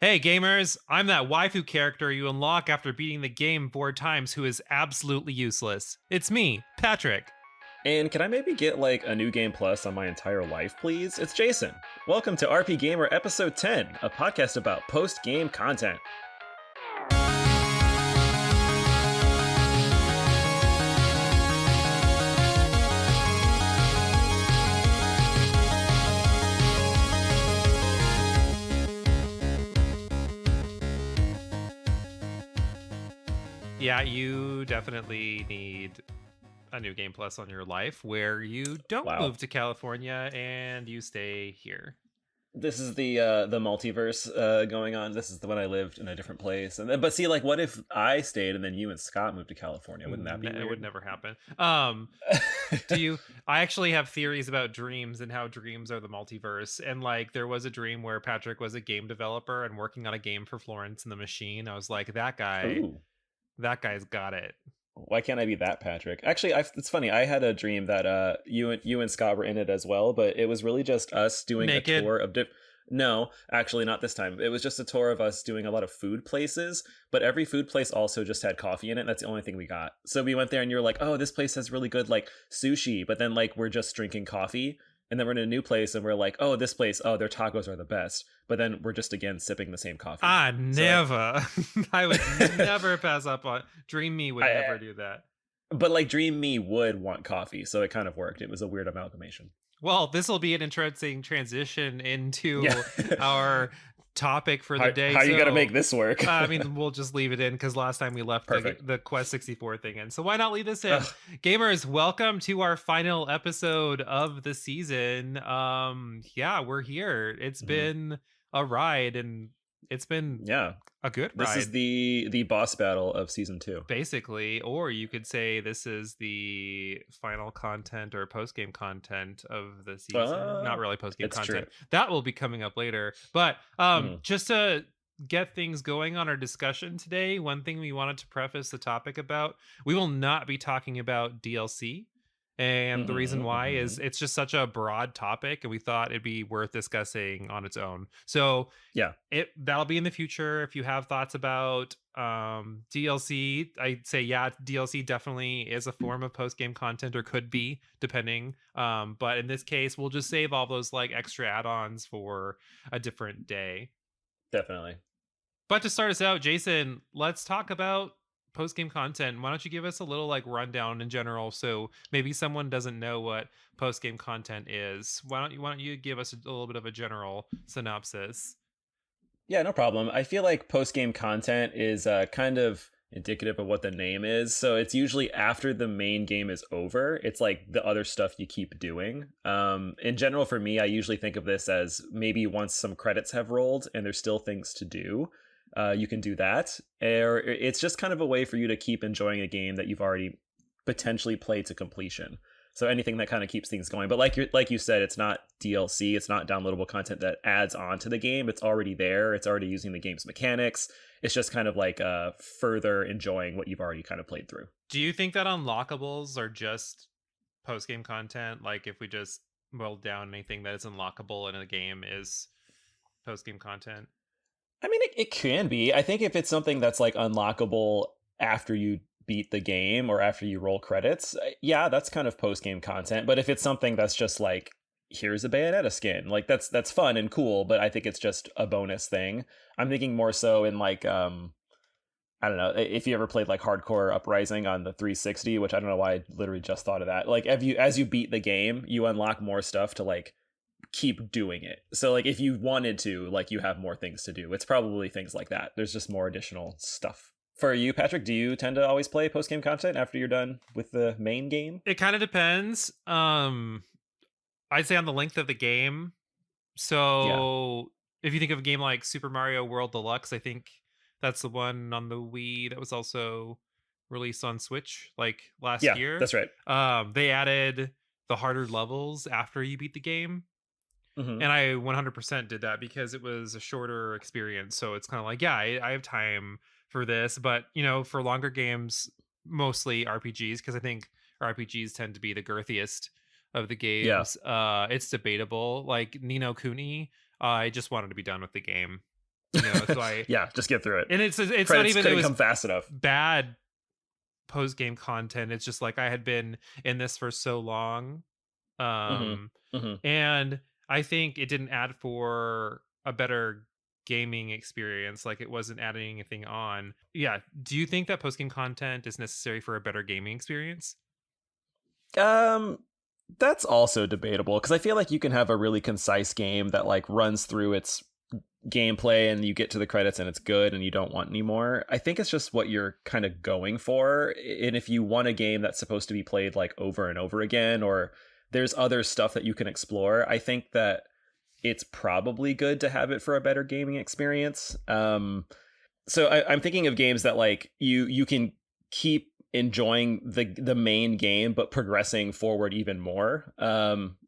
Hey gamers, I'm that waifu character you unlock after beating the game 4 times who is absolutely useless. It's me, Patrick. And can I maybe get like a new game plus on my entire life, please? It's Jason. Welcome to RPGaymer episode 10, a podcast about post-game content. Yeah, you definitely need a new game plus on your life where you don't Wow. move to California and you stay here. This is the multiverse going on. This is the one I lived in a different place. And then, but see, like, what if I stayed and then you and Scott moved to California? Wouldn't that be It would weird? never happen. Do you I actually have theories about dreams and how dreams are the multiverse. And like there was a dream where Patrick was a game developer and working on a game for Florence and the Machine. I was like, Ooh. that guy's got it. Why can't I be that Patrick? Actually, it's funny. I had a dream that you and Scott were in it as well, but it was really just us doing a Naked. tour of No, actually not this time. It was just a tour of us doing a lot of food places, but every food place also just had coffee in it. That's the only thing we got. So we went there and you're like, "Oh, this place has really good like sushi," but then like we're just drinking coffee. And then we're in a new place and we're like, "Oh, this place, oh, their tacos are the best." But then we're just again sipping the same coffee. I So I, never. I would never pass up on Dream Me would I never do that. but like Dream Me would want coffee, so it kind of worked. It was a weird amalgamation. Well, this will be an interesting transition into Yeah. our topic for the day. How are you gonna make So, this work? I mean, we'll just leave it in because last time we left Perfect. the Quest 64 thing in. So why not leave this in? Ugh. Gamers, welcome to our final episode of the season. Yeah, we're here. It's Mhm. been a ride and it's been Yeah, a good this is ride. the boss battle of season 2. Basically, or you could say this is the final content or post game content of the season. Not really post game It's true. content. That will be coming up later. But Mhm. just to get things going on our discussion today, one thing we wanted to preface the topic about, we will not be talking about DLC. And the reason Mhm, why is mhm. it's just such a broad topic and we thought it'd be worth discussing on its own. So Yeah, that'll be in the future. If you have thoughts about DLC, I'd say yeah, DLC definitely is a form of post game content or could be depending. But in this case, we'll just save all those like extra add-ons for a different day. definitely. But to start us out, Jason, let's talk about post game content. Why don't you give us a little like rundown in general, so maybe someone doesn't know what post game content is? Why don't you give us a little bit of a general synopsis? Yeah, no problem. I feel like post-game content is kind of indicative of what the name is. So it's usually after the main game is over. It's like the other stuff you keep doing. In general, for me, I usually think of this as maybe once some credits have rolled and there's still things to do, you can do that. Or it's just kind of a way for you to keep enjoying a game that you've already potentially played to completion. So anything that kind of keeps things going. But like you said, it's not DLC. It's not downloadable content that adds on to the game. It's already there. It's already using the game's mechanics. It's just kind of like further enjoying what you've already kind of played through. Do you think that unlockables are just post game content? Like if we just boil down anything that is unlockable in a game is post game content? I mean, it can be. I think if it's something that's like unlockable after you beat the game or after you roll credits, yeah, that's kind of post game content. But if it's something that's just like, here's a Bayonetta skin, like that's fun and cool, but I think it's just a bonus thing. I'm thinking more so in like I don't know if you ever played like Hardcore Uprising on the 360, which I don't know why I literally just thought of that. Like as you beat the game, you unlock more stuff to like keep doing it. So like if you wanted to, like you have more things to do. It's probably things like that. There's just more additional stuff. For you, Patrick, do you tend to always play post game content after you're done with the main game? It kind of depends. I'd say on the length of the game. Yeah. So if you think of a game like Super Mario World Deluxe, I think that's the one on the Wii that was also released on Switch like last Yeah, year. that's right. They added the harder levels after you beat the game. Hmm. And I 100% did that because it was a shorter experience. So it's kind of like, yeah, I have time for this. But, you know, for longer games, mostly RPGs, because I think RPGs tend to be the girthiest of the Yeah. games. It's debatable. Like Nino Kuni, I just wanted to be done with the game. So I Yeah, just get through it. and it's not Credits even it couldn't was come fast enough. bad post game content. It's just like I had been in this for so long, Mhm. um, Mhm. and I think it didn't add for a better gaming experience. Like it wasn't adding anything on. Yeah. Do you think that post game content is necessary for a better gaming experience? Um, that's also debatable because I feel like you can have a really concise game that like runs through its gameplay and you get to the credits and it's good and you don't want any more. I think it's just what you're kind of going for. And if you want a game that's supposed to be played like over and over again, or there's other stuff that you can explore, I think that it's probably good to have it for a better gaming experience. So I'm thinking of games that like you can keep enjoying the main game but progressing forward even more.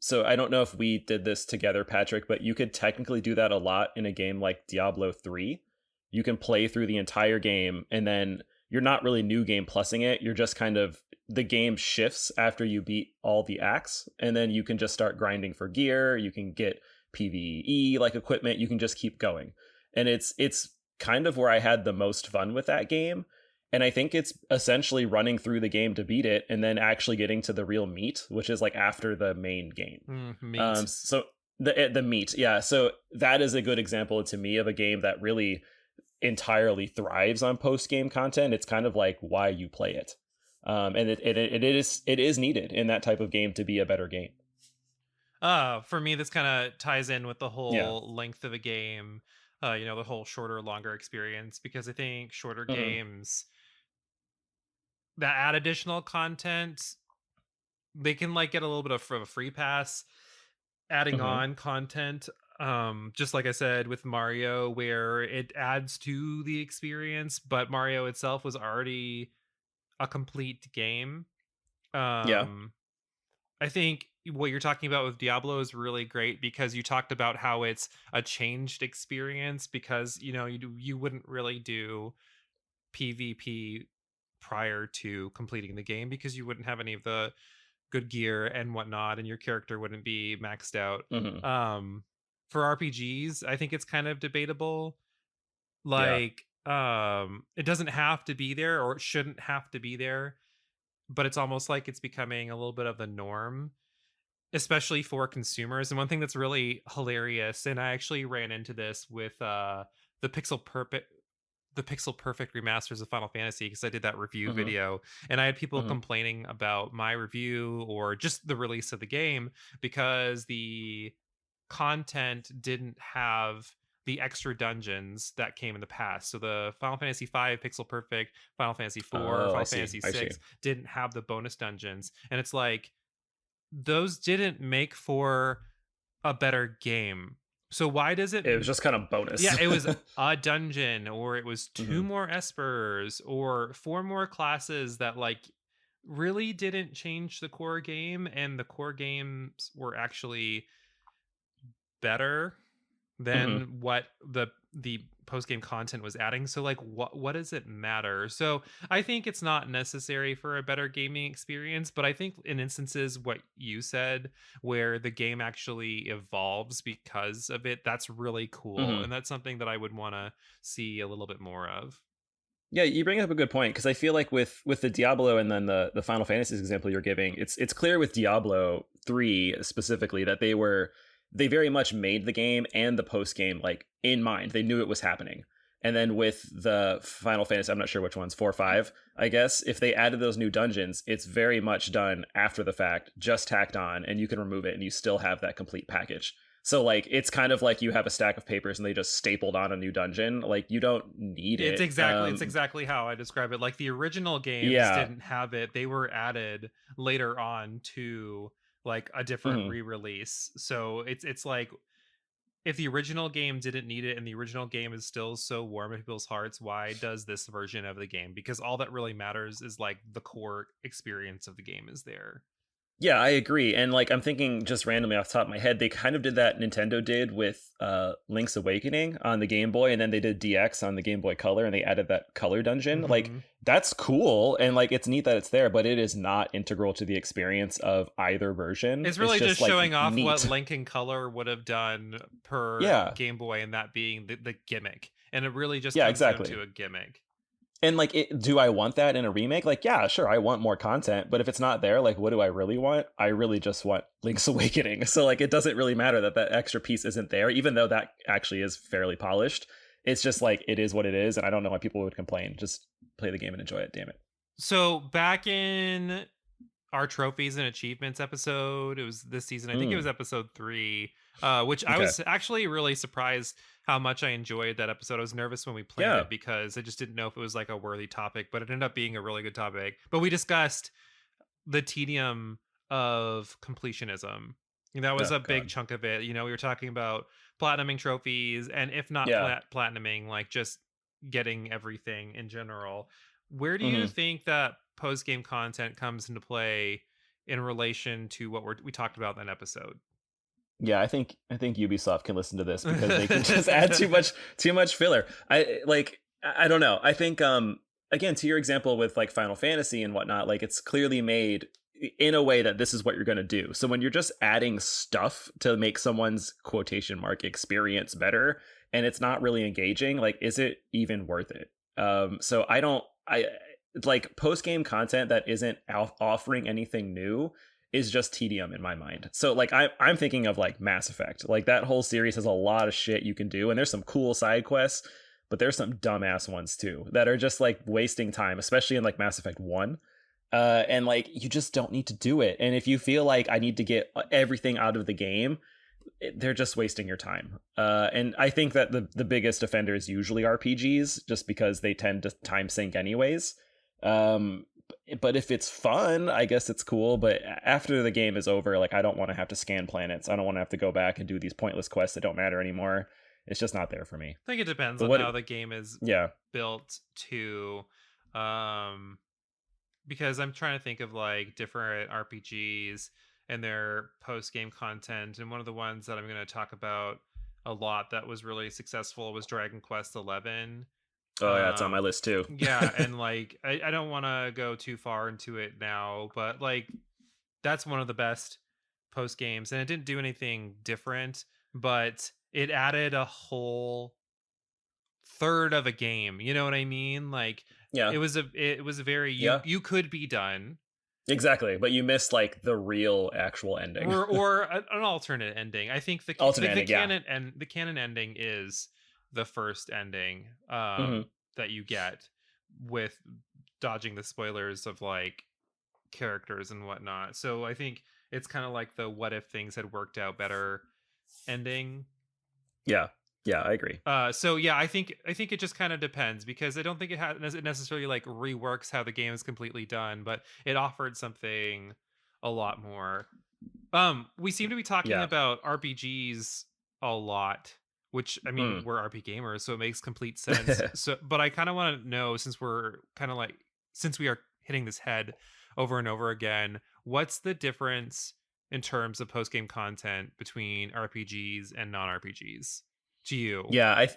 So I don't know if we did this together, Patrick, but you could technically do that a lot in a game like Diablo 3. You can play through the entire game and then you're not really new game plussing it. You're just kind of the game shifts after you beat all the acts, and then you can just start grinding for gear. You can get PvE like equipment. You can just keep going, and it's kind of where I had the most fun with that game. And I think it's essentially running through the game to beat it and then actually getting to the real meat, which is like after the main game. Meat. So the meat, yeah. So that is a good example to me of a game that really entirely thrives on post game content. It's kind of like why you play it, and it is needed in that type of game to be a better game. For me, this kind of ties in with the Yeah. whole length of a game, the whole shorter, longer experience, because I think shorter Hmm. games that add additional content, they can like get a little bit of a free pass adding Hmm. on content. Just like I said with Mario, where it adds to the experience, but Mario itself was already a complete game. Yeah. Um, I think what you're talking about with Diablo is really great because you talked about how it's a changed experience because you wouldn't really do PvP prior to completing the game because you wouldn't have any of the good gear and whatnot, and your character wouldn't be maxed out. Hmm. Um, for RPGs, I think it's kind of debatable. Yeah. Like, it doesn't have to be there or it shouldn't have to be there, but it's almost like it's becoming a little bit of the norm, especially for consumers. And one thing that's really hilarious, and I actually ran into this with the Pixel Perfect remasters of Final Fantasy because I did that review Hmm. video, and I had people Hmm. complaining about my review or just the release of the game because the content didn't have the extra dungeons that came in the past. So the Final Fantasy V Pixel Perfect, Final Fantasy IV, Oh, I Final see. Fantasy I see. VI didn't have the bonus dungeons. And it's like those didn't make for a better game. So why does it It was just kind of yeah, bonus. it was a dungeon, or it was two Hmm. more espers, or four more classes that like really didn't change the core game, and the core games were actually better Hmm. than what the post game content was adding. So like what does it matter? So I think it's not necessary for a better gaming experience, but I think in instances what you said where the game actually evolves because of it, that's really cool, Hmm. and that's something that I would want to see a little bit more of. Yeah, you bring up a good point because I feel like with the Diablo and then the Final Fantasy example you're giving, it's clear with Diablo 3 specifically that they very much made the game and the post game like in mind. They knew it was happening. And then with the Final Fantasy, I'm not sure which ones, 4 or 5, I guess, if they added those new dungeons, it's very much done after the fact, just tacked on, and you can remove it and you still have that complete package. So like it's kind of like you have a stack of papers and they just stapled on a new dungeon. Like you don't need It's it. exactly how I describe it. Like the original games Yeah. didn't have it. They were added later on to like a different Hmm. re-release. So it's like if the original game didn't need it and the original game is still so warm in people's hearts, why does this version of the game? Because all that really matters is like the core experience of the game is there. Yeah, I agree. And like I'm thinking just randomly off the top of my head, they kind of did that Nintendo did with Link's Awakening on the Game Boy, and then they did DX on the Game Boy Color, and they added that color dungeon. Like that's cool, and like it's neat that it's there, but it is not integral to the experience of either version. It's really just like, showing off neat. what Link in Color would have done per Game Boy, and that being the gimmick. And it really just comes down to a gimmick. And like, do I want that in a remake? Like, yeah, sure, I want more content, but if it's not there, like, what do I really want? I really just want Link's Awakening. So like, it doesn't really matter that that extra piece isn't there, even though that actually is fairly polished. It's just like, it is what it is, and I don't know why people would complain. Just play the game and enjoy it, damn it. So back in our trophies and achievements episode, it was this season, I think it was episode 3, which I was actually really surprised how much I enjoyed that episode. I was nervous when we played it because I just didn't know if it was like a worthy topic, but it ended up being a really good topic. But we discussed the tedium of completionism. That was a big chunk of it. You know, we were talking about platinuming trophies, and if not platinuming, like just getting everything in general. Where do you think that post-game content comes into play in relation to what we talked about in that episode? Yeah, I think Ubisoft can listen to this because they can just add too much filler. I don't know. I think again, to your example with like Final Fantasy and whatnot, like it's clearly made in a way that this is what you're going to do. So when you're just adding stuff to make someone's quotation mark experience better and it's not really engaging, like is it even worth it? So I like post-game content that isn't offering anything new is just tedium in my mind. So like I'm thinking of like Mass Effect. Like that whole series has a lot of shit you can do, and there's some cool side quests, but there's some dumbass ones too that are just like wasting time, especially in like Mass Effect 1. And like you just don't need to do it. And if you feel like I need to get everything out of the game, they're just wasting your time. And I think that the biggest offender is usually RPGs, just because they tend to time sink anyways. But if it's fun, I guess it's cool. But after the game is over, like I don't want to have to scan planets. I don't want to have to go back and do these pointless quests that don't matter anymore. It's just not there for me. I think it depends on how the game is built too. Because I'm trying to think of like different RPGs and their post-game content. And one of the ones that I'm going to talk about a lot that was really successful was Dragon Quest XI. Oh yeah, it's on my list too. Yeah, and like I don't want to go too far into it now, but like that's one of the best post games, and it didn't do anything different, but it added a whole third of a game. You know what I mean? Like it was a very you could be done. Exactly, but you missed like the real actual ending, or an alternate ending. I think the canon ending is the first ending that you get, with dodging the spoilers of like characters and whatnot. So I think it's kind of like the what if things had worked out better ending. Yeah, I agree. So yeah, I think it just kind of depends, because I don't think it necessarily like reworks how the game is completely done, but it offered something a lot more. We seem to be talking about RPGs a lot, which I mean, we're RP gamers, so it makes complete sense. But I kind of want to know, since we are hitting this head over and over again, what's the difference in terms of post-game content between RPGs and non-RPGs to you? I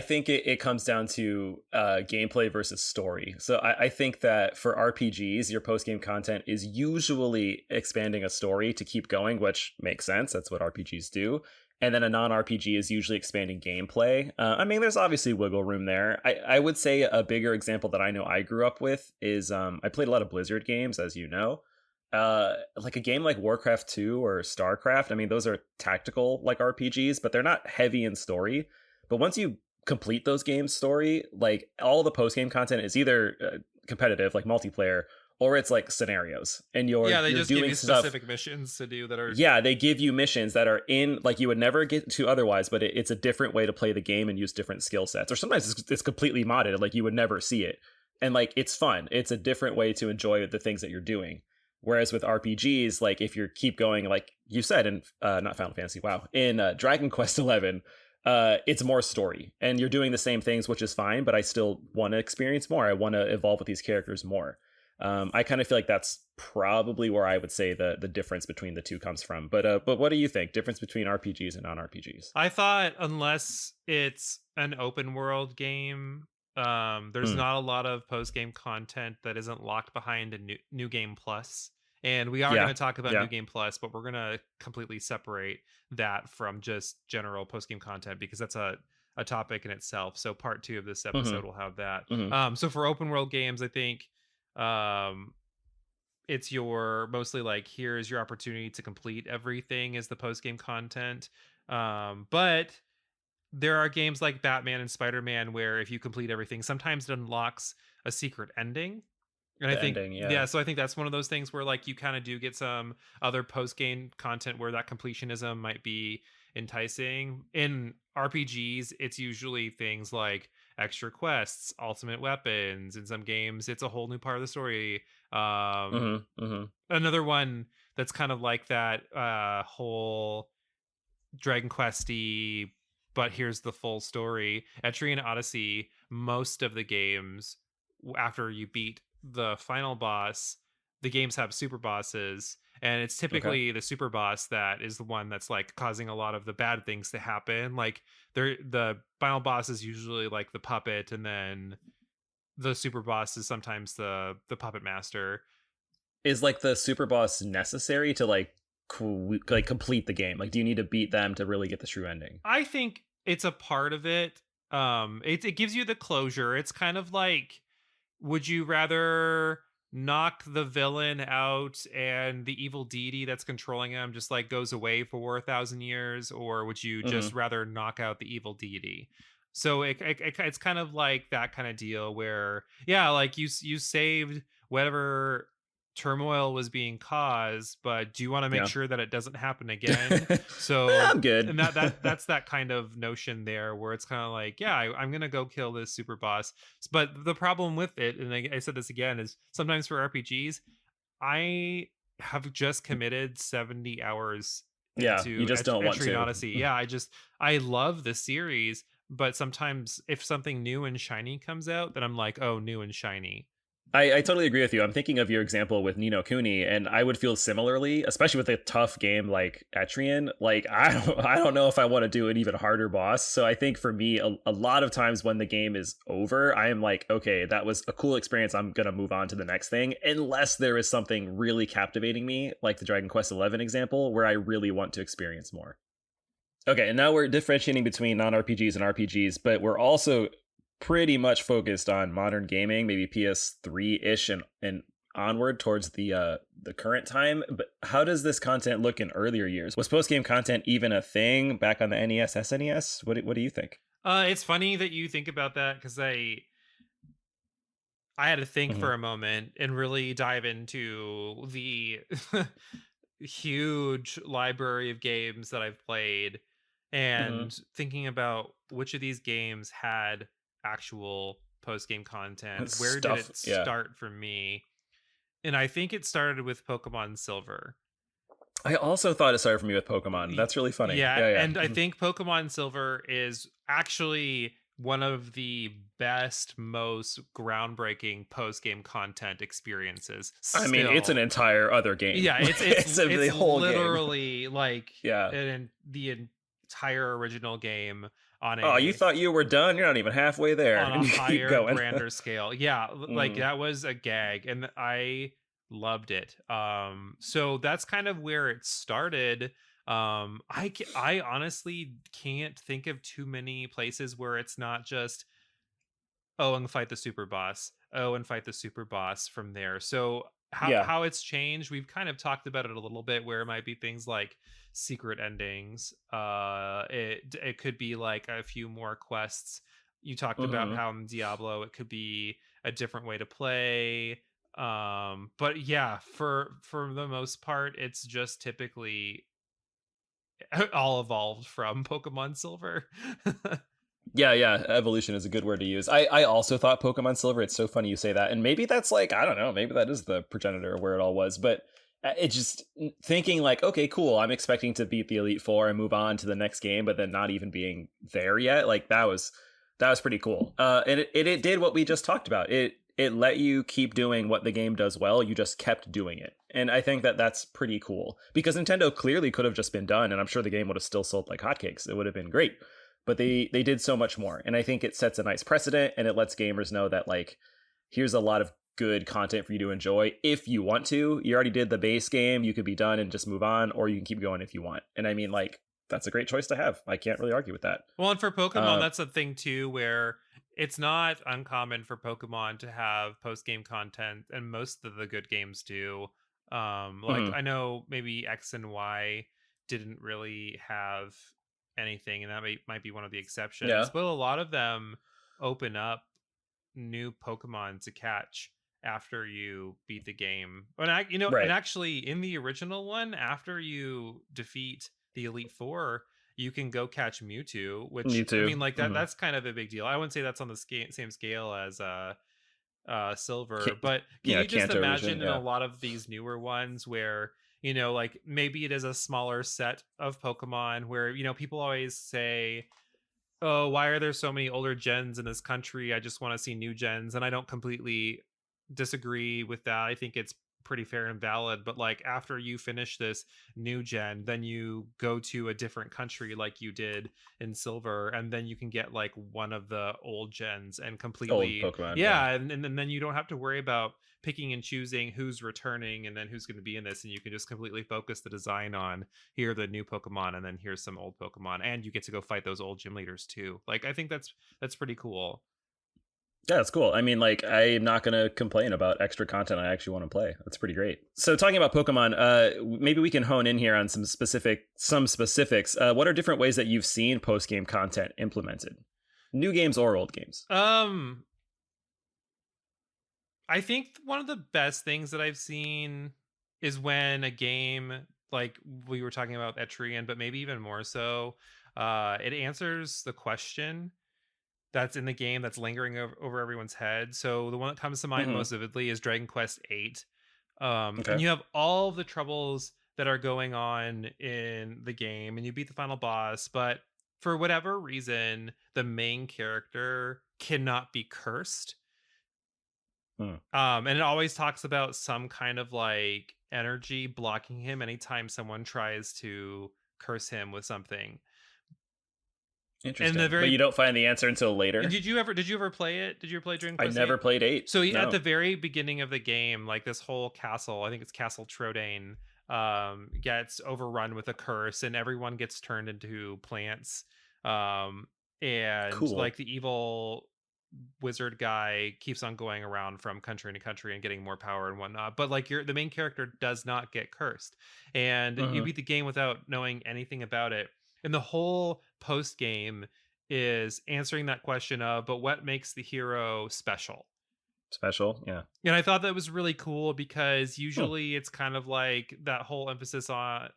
think it comes down to gameplay versus story. So I think that for RPGs, your post-game content is usually expanding a story to keep going, which makes sense. That's what RPGs do. And then a non-RPG is usually expanding gameplay. I mean, there's obviously wiggle room there. I would say a bigger example that I know I grew up with is I played a lot of Blizzard games, as you know. Like a game like Warcraft 2 or StarCraft. I mean, those are tactical like RPGs, but they're not heavy in story. But once you complete those games' story, like all the post-game content is either competitive, like multiplayer, or it's like scenarios, and you're just doing give you specific missions to do that are they give you missions that are in like you would never get to otherwise, but it's a different way to play the game and use different skill sets, or sometimes it's completely modded, like you would never see it, and like it's fun. It's a different way to enjoy the things that you're doing. Whereas with RPGs, like if you keep going, like you said in not Final Fantasy, in Dragon Quest XI, it's more story, and you're doing the same things, which is fine, but I still want to experience more. I want to evolve with these characters more. I kind of feel like that's probably where I would say the difference between the two comes from. But what do you think? Difference between RPGs and non-RPGs? I thought unless it's an open world game, there's Mm, not a lot of post game content that isn't locked behind a new game plus. And we are going yeah, to talk about New yeah. Game Plus, but we're going to completely separate that from just general post game content because that's a topic in itself. So part 2 of this Hmm. episode will have that. Hmm. So for open world games, I think um, it's your mostly like here's your opportunity to complete everything is the post game content. But there are games like Batman and Spider-Man where if you complete everything, sometimes it unlocks a secret ending. And I The think, ending, yeah. yeah, so I think that's one of those things where like you kind of do get some other post-game content where that completionism might be enticing. In RPGs, it's usually things like extra quests, ultimate weapons. In some games, it's a whole new part of the story. Um, Hmm. Hmm. Another one that's kind of like that whole Dragon Questy, but here's the full story. Etrianodyssey, most of the games, after you beat the final boss, the games have super bosses, and it's Okay. typically the super boss that is the one that's like causing a lot of the bad things to happen. Like the final boss is usually like the puppet, and then the super boss is sometimes the puppet master. Is like the super boss necessary to like like complete the game? Like, do you need to beat them to really get the true ending? I think it's a part of it. It gives you the closure. It's kind of like, would you rather knock the villain out and the evil deity that's controlling him just like goes away for 1,000 years, or would you just Hmm. rather knock out the evil deity? So it's kind of like that kind of deal where, yeah, like you saved whatever turmoil was being caused, but do you want to make Yeah. sure that it doesn't happen again? So I'm good. and that's that kind of notion there where it's kind of like, yeah, I'm gonna go kill this super boss. But the problem with it, and I said this again, is sometimes for RPGs, I have just committed 70 hours Yeah, you into just don't want Entry and to. Odyssey. Yeah, I love the series, but sometimes if something new and shiny comes out, then I'm like, oh, new and shiny. I totally agree with you. I'm thinking of your example with Nino Kuni, and I would feel similarly, especially with a tough game like Etrian. Like, I don't know if I want to do an even harder boss. So I think for me, a lot of times when the game is over, I am like, okay, that was a cool experience. I'm gonna move on to the next thing, unless there is something really captivating me, like the Dragon Quest XI example, where I really want to experience more. Okay, and now we're differentiating between non-RPGs and RPGs, but we're also pretty much focused on modern gaming, maybe PS3-ish and onward towards the current time. But how does this content look in earlier years? Was post-game content even a thing back on the NES, SNES? What do you think? It's funny that you think about that because I had to think Hmm. for a moment and really dive into the huge library of games that I've played Hmm. and thinking about which of these games had actual post game content. Where did Stuff, it yeah. start for me? And I think it started with Pokemon Silver. I also thought it started for me with Pokemon. That's really funny. Yeah, Yeah, yeah. and I think Pokemon Silver is actually one of the best, most groundbreaking post-game content experiences I mean, it's an still. entire other game. Yeah, It's the it's whole game. literally like Yeah. the entire original game on Oh, you a thought you were done? You're not even halfway there, on a and you keep higher, going. grander scale. Yeah, like Hmm. that was a gag, and I loved it. So that's kind of where it started. I honestly can't think of too many places where it's not just oh and fight the super boss, oh and fight the super boss from there. So Yeah. how it's changed, we've kind of talked about it a little bit where it might be things like secret endings. It could be like a few more quests. You talked about Hmm. how in Diablo it could be a different way to play. But yeah, for the most part it's just typically all evolved from Pokemon Silver. Yeah, yeah. Evolution is a good word to use. I also thought Pokemon Silver. It's so funny you say that, and maybe that's like I don't know. Maybe that is the progenitor of where it all was. But it just thinking like, okay, cool. I'm expecting to beat the Elite Four and move on to the next game, but then not even being there yet. Like that was pretty cool. And it did what we just talked about. it let you keep doing what the game does well. You just kept doing it. And I think that that's pretty cool, because Nintendo clearly could have just been done, and I'm sure the game would have still sold like hotcakes. It would have been great. But they did so much more. And I think it sets a nice precedent, and it lets gamers know that, like, here's a lot of good content for you to enjoy if you want to. You already did the base game. You could be done and just move on, or you can keep going if you want. And I mean, like, that's a great choice to have. I can't really argue with that. Well, and for Pokemon, that's a thing too, where it's not uncommon for Pokemon to have post-game content, and most of the good games do. I know maybe X and Y didn't really have anything, and that might be one of the exceptions. Yeah. But a lot of them open up new Pokemon to catch after you beat the game. And and actually in the original one, after you defeat the Elite Four, you can go catch Mewtwo, which I mean, like that's kind of a big deal. I wouldn't say that's on the same scale as Silver, but can you just imagine in a lot of these newer ones where, like maybe it is a smaller set of Pokemon where, people always say, oh, why are there so many older gens in this country? I just want to see new gens. And I don't completely disagree with that. I think it's pretty fair and valid. But like after you finish this new gen, then you go to a different country like you did in Silver, and then you can get like one of the old gens and completely old Pokemon, and then you don't have to worry about picking and choosing who's returning and then who's going to be in this, and you can just completely focus the design on, here are the new Pokemon and then here's some old Pokemon, and you get to go fight those old gym leaders too. Like I think that's pretty cool. Yeah, that's cool. I mean, like, I'm not going to complain about extra content I actually want to play. That's pretty great. So talking about Pokemon, maybe we can hone in here on some specifics. What are different ways that you've seen post-game content implemented? New games or old games? I think one of the best things that I've seen is when a game, like we were talking about Etrian, but maybe even more so, it answers the question that's in the game that's lingering over everyone's head. So the one that comes to mind most vividly is Dragon Quest VIII. And you have all the troubles that are going on in the game, and you beat the final boss, but for whatever reason, the main character cannot be cursed. And it always talks about some kind of like energy blocking him anytime someone tries to curse him with something. Interesting. But you don't find the answer until later. And did you ever play it? Did you ever play Dragon Quest? I never played 8. So at the very beginning of the game, like this whole castle, I think it's Castle Trodane, gets overrun with a curse, and everyone gets turned into plants. And like the evil wizard guy keeps on going around from country to country and getting more power and whatnot. But like the main character does not get cursed, and you beat the game without knowing anything about it. And the whole post game is answering that question of, but what makes the hero special? Yeah. And I thought that was really cool, because usually it's kind of like that whole emphasis on,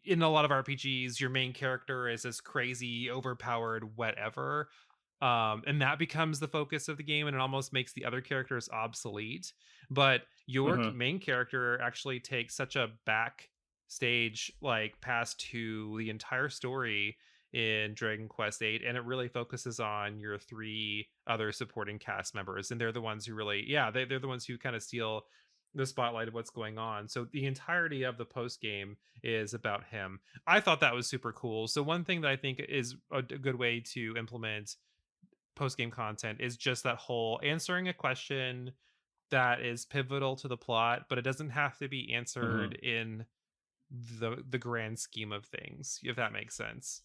in a lot of RPGs, your main character is this crazy, overpowered whatever. And that becomes the focus of the game, and it almost makes the other characters obsolete. But your main character actually takes such a backstage like pass to the entire story in Dragon Quest VIII, and it really focuses on your 3 other supporting cast members, and they're the ones who really they're the ones who kind of steal the spotlight of what's going on. So the entirety of the post game is about him. I thought that was super cool. So one thing that I think is a good way to implement post game content is just that whole answering a question that is pivotal to the plot, but it doesn't have to be answered in the grand scheme of things, if that makes sense.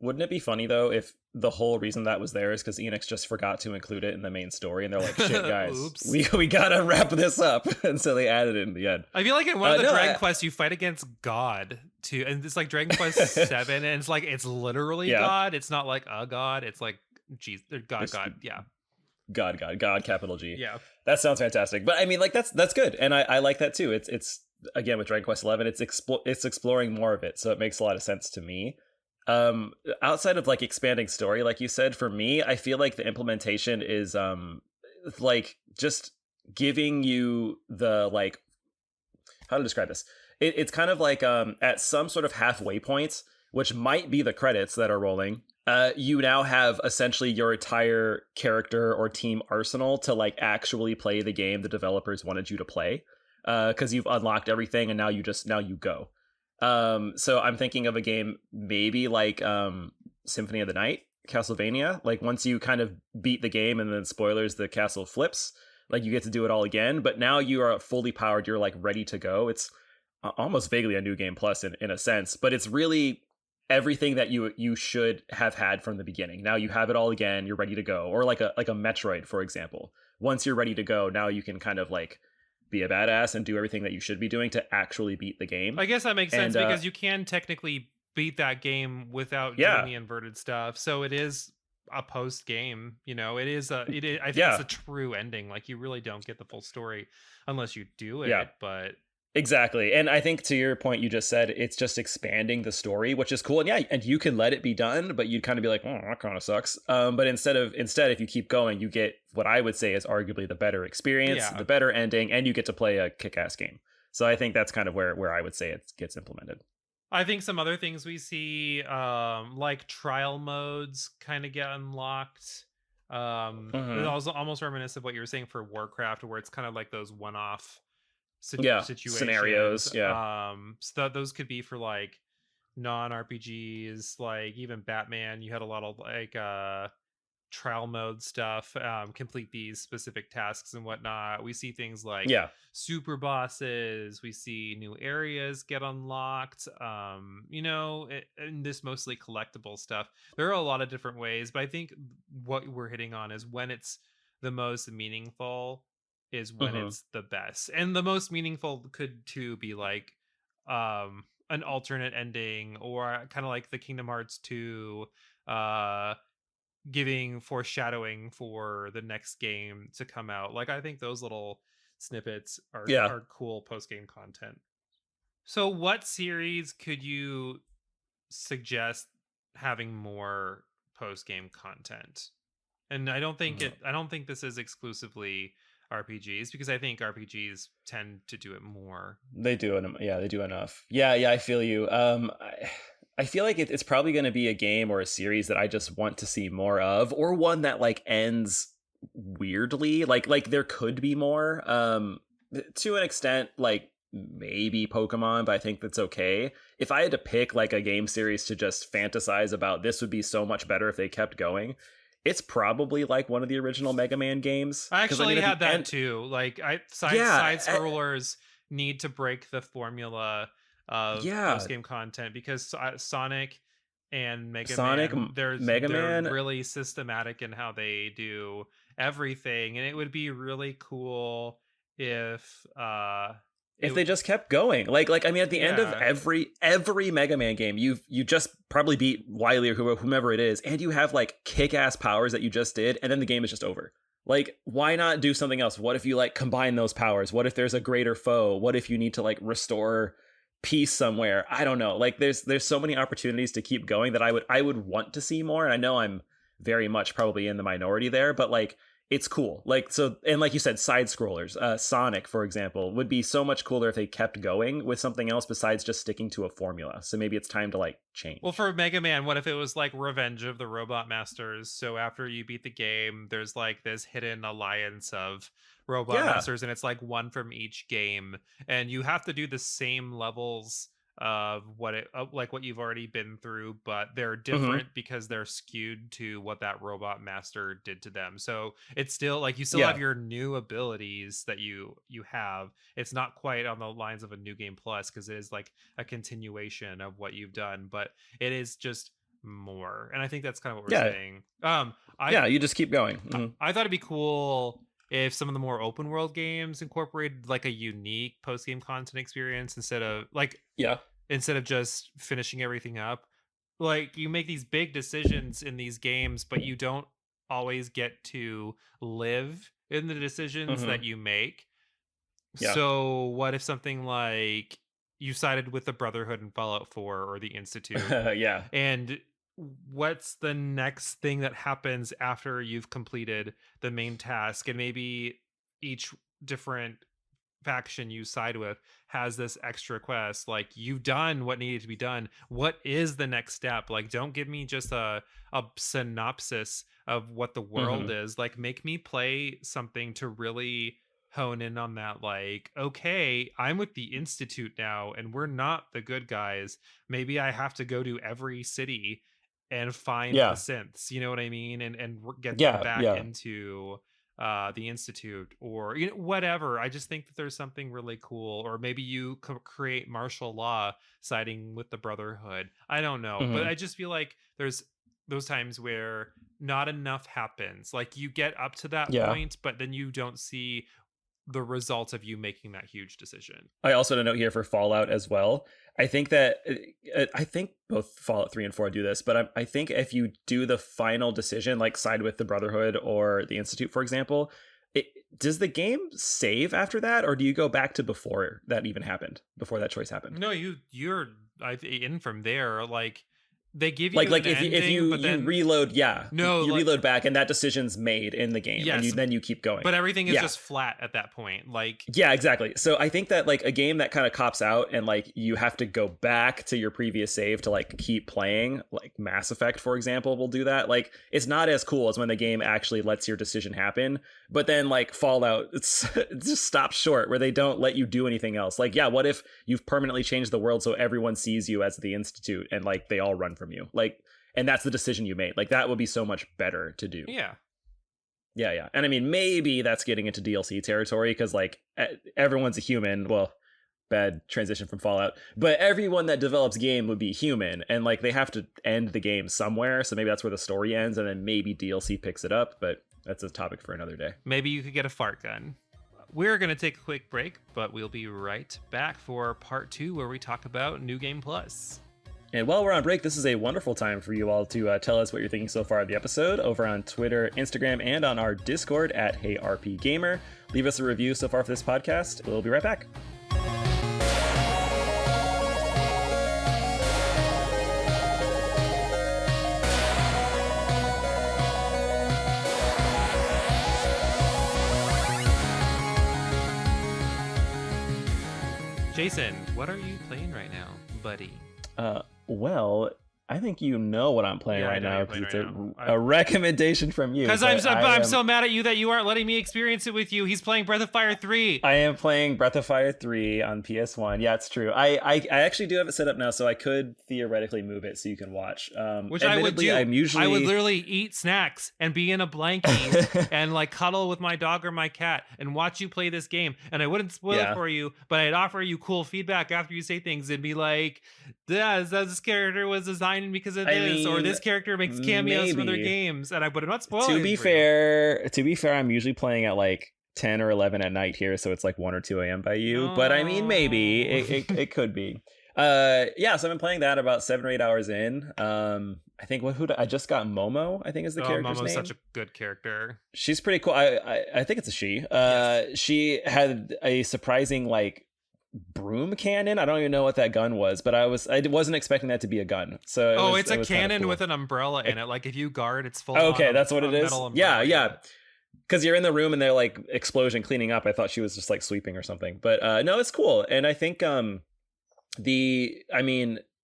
Wouldn't it be funny though if the whole reason that was there is because Enix just forgot to include it in the main story, and they're like, shit guys, we gotta wrap this up, and so they added it in the end. I feel like in one of the Dragon Quests you fight against God too, and it's like Dragon Quest VII, and it's like it's literally God. It's not like a god, it's like God, yeah. God, capital G. Yeah. That sounds fantastic. But I mean, like that's good, and I like that too. It's again with Dragon Quest XI, it's exploring more of it, so it makes a lot of sense to me. Outside of like expanding story, like you said, for me, I feel like the implementation is like just giving you the, like, how to describe this. It's kind of like at some sort of halfway points, which might be the credits that are rolling, you now have essentially your entire character or team arsenal to like actually play the game the developers wanted you to play, because you've unlocked everything and now you go. So I'm thinking of a game maybe like Symphony of the Night, Castlevania. Like once you kind of beat the game and then spoilers, the castle flips, like you get to do it all again, but now you are fully powered, you're like ready to go. It's almost vaguely a new game plus in a sense, but it's really everything that you should have had from the beginning. Now you have it all again, you're ready to go. Or like a Metroid, for example. Once you're ready to go, now you can kind of like be a badass and do everything that you should be doing to actually beat the game. I guess that makes sense, because you can technically beat that game without doing the inverted stuff. So it is a post game, you know. It is I think it's a true ending. Like you really don't get the full story unless you do it. But exactly. And I think to your point, you just said it's just expanding the story, which is cool. And and you can let it be done, but you'd kind of be like, oh, that kind of sucks. But instead, if you keep going, you get what I would say is arguably the better experience, the better ending, and you get to play a kick-ass game. So I think that's kind of where I would say it gets implemented. I think some other things we see, like trial modes kind of get unlocked. It also almost reminiscent of what you were saying for Warcraft, where it's kind of like those one-off situations, scenarios. So those could be for like non-RPGs, like even Batman. You had a lot of like trial mode stuff, complete these specific tasks and whatnot. We see things like super bosses, we see new areas get unlocked, and this mostly collectible stuff. There are a lot of different ways, but I think what we're hitting on is when it's the most meaningful is when it's the best. And the most meaningful could too be like an alternate ending, or kind of like the Kingdom Hearts 2 giving foreshadowing for the next game to come out. Like I think those little snippets are cool post-game content. So what series could you suggest having more post-game content? And I don't think this is exclusively RPGs, because I think RPGs tend to do it more. They do enough. I feel you. I feel like it's probably going to be a game or a series that I just want to see more of, or one that like ends weirdly. Like there could be more. To an extent, like maybe Pokemon, but I think that's okay. If I had to pick like a game series to just fantasize about, this would be so much better if they kept going, it's probably like one of the original Mega Man games. I actually had that too. Like side scrollers need to break the formula of post-game content, because Sonic and Mega Man, they're really systematic in how they do everything, and it would be really cool if they just kept going. Like I mean, at the end of every Mega Man game, you just probably beat Wily or whomever it is, and you have like kick-ass powers that you just did, and then the game is just over. Like, why not do something else? What if you like combine those powers? What if there's a greater foe? What if you need to like restore peace somewhere? I don't know. Like there's so many opportunities to keep going that I would want to see more. And I know I'm very much probably in the minority there, but like it's cool. Like, so, and like you said, side scrollers, Sonic, for example, would be so much cooler if they kept going with something else besides just sticking to a formula. So maybe it's time to like change. Well, for Mega Man, what if it was like Revenge of the Robot Masters? So after you beat the game, there's like this hidden alliance of Robot Masters, and it's like one from each game, and you have to do the same levels of what you've already been through, but they're different because they're skewed to what that Robot Master did to them. So it's still like you still have your new abilities that you have. It's not quite on the lines of a New Game Plus, because it is like a continuation of what you've done, but it is just more. And I think that's kind of what we're saying. You just keep going. I thought it'd be cool if some of the more open world games incorporated like a unique post game content experience instead of just finishing everything up. Like you make these big decisions in these games, but you don't always get to live in the decisions that you make. So what if something like you sided with the Brotherhood in Fallout 4 or the Institute? And what's the next thing that happens after you've completed the main task? And maybe each different faction you side with has this extra quest. Like, you've done what needed to be done. What is the next step? Like, don't give me just a synopsis of what the world Mhm. is. Like, make me play something to really hone in on that. Like, okay, I'm with the Institute now and we're not the good guys. Maybe I have to go to every city and find the Yeah. synths, you know what I mean, and get them Yeah, back yeah. into the Institute, or whatever. I just think that there's something really cool. Or maybe you create martial law siding with the Brotherhood. I don't know, but Mhm. I just feel like there's those times where not enough happens. Like, you get up to that Yeah. point, but then you don't see the results of you making that huge decision. I also had a note here for Fallout as well. I think that I think both Fallout 3 and 4 do this, but I think if you do the final decision, like side with the Brotherhood or the Institute, for example, it, does the game save after that, or do you go back to before that even happened, before that choice happened? No, you're in from there. Like, they give Like you like an if ending, you but you then reload, yeah, no, you like, reload back, and that decision's made in the game, and you yes, then you keep going. but everything is Yeah. just flat at that point. Like, Yeah, exactly. So I think that like a game that kind of cops out and like you have to go back to your previous save to like keep playing, like Mass Effect, for example, will do that. Like, it's not as cool as when the game actually lets your decision happen. But then like Fallout, it just stops short where they don't let you do anything else. Like, yeah, what if you've permanently changed the world so everyone sees you as the Institute and like they all run from you? Like, and that's the decision you made. Like, that would be so much better to do. yeah. Yeah, yeah. And I mean, maybe that's getting into DLC territory because, like, everyone's a human. Well, bad transition from Fallout. But everyone that develops game would be human. And, like, they have to end the game somewhere. So maybe that's where the story ends. And then maybe DLC picks it up. But that's a topic for another day. Maybe you could get a fart gun. We're going to take a quick break, but we'll be right back for part 2, where we talk about New Game Plus. And while we're on break, this is a wonderful time for you all to tell us what you're thinking so far of the episode over on Twitter, Instagram, and on our Discord at RPGaymer. Leave us a review so far for this podcast. We'll be right back. Jason, what are you playing right now, buddy? Well, I think you know what I'm playing Yeah, I right know now you're because playing it's right now. a recommendation from you. Because but I'm so mad at you that you aren't letting me experience it with you. He's playing Breath of Fire 3. I am playing Breath of Fire 3 on PS1. Yeah, it's true. I actually do have it set up now, so I could theoretically move it so you can watch. Which I would do. I would literally eat snacks and be in a blankie and like cuddle with my dog or my cat and watch you play this game. And I wouldn't spoil it for you, but I'd offer you cool feedback after you say things and be like, yeah, this character was designed because of this, or this character makes cameos from other games. And I would not spoil it. To be fair, I'm usually playing at like 10 or 11 at night here, so it's like 1 or 2 a.m. by you. But I mean, maybe it could be. Yeah, so I've been playing that about 7 or 8 hours in. I think I just got Momo, I think is the character's Momo's name. Such a good character. She's pretty cool. I think it's a she. Yes. She had a surprising like broom cannon. I don't even know what that gun was, but I wasn't expecting that to be a gun. So it's a cannon with an umbrella in it. Like, if you guard, it's full. Okay, that's what it is. Yeah. Because you're in the room and they're like explosion cleaning up. I thought she was just like sweeping or something. But no, it's cool. And I think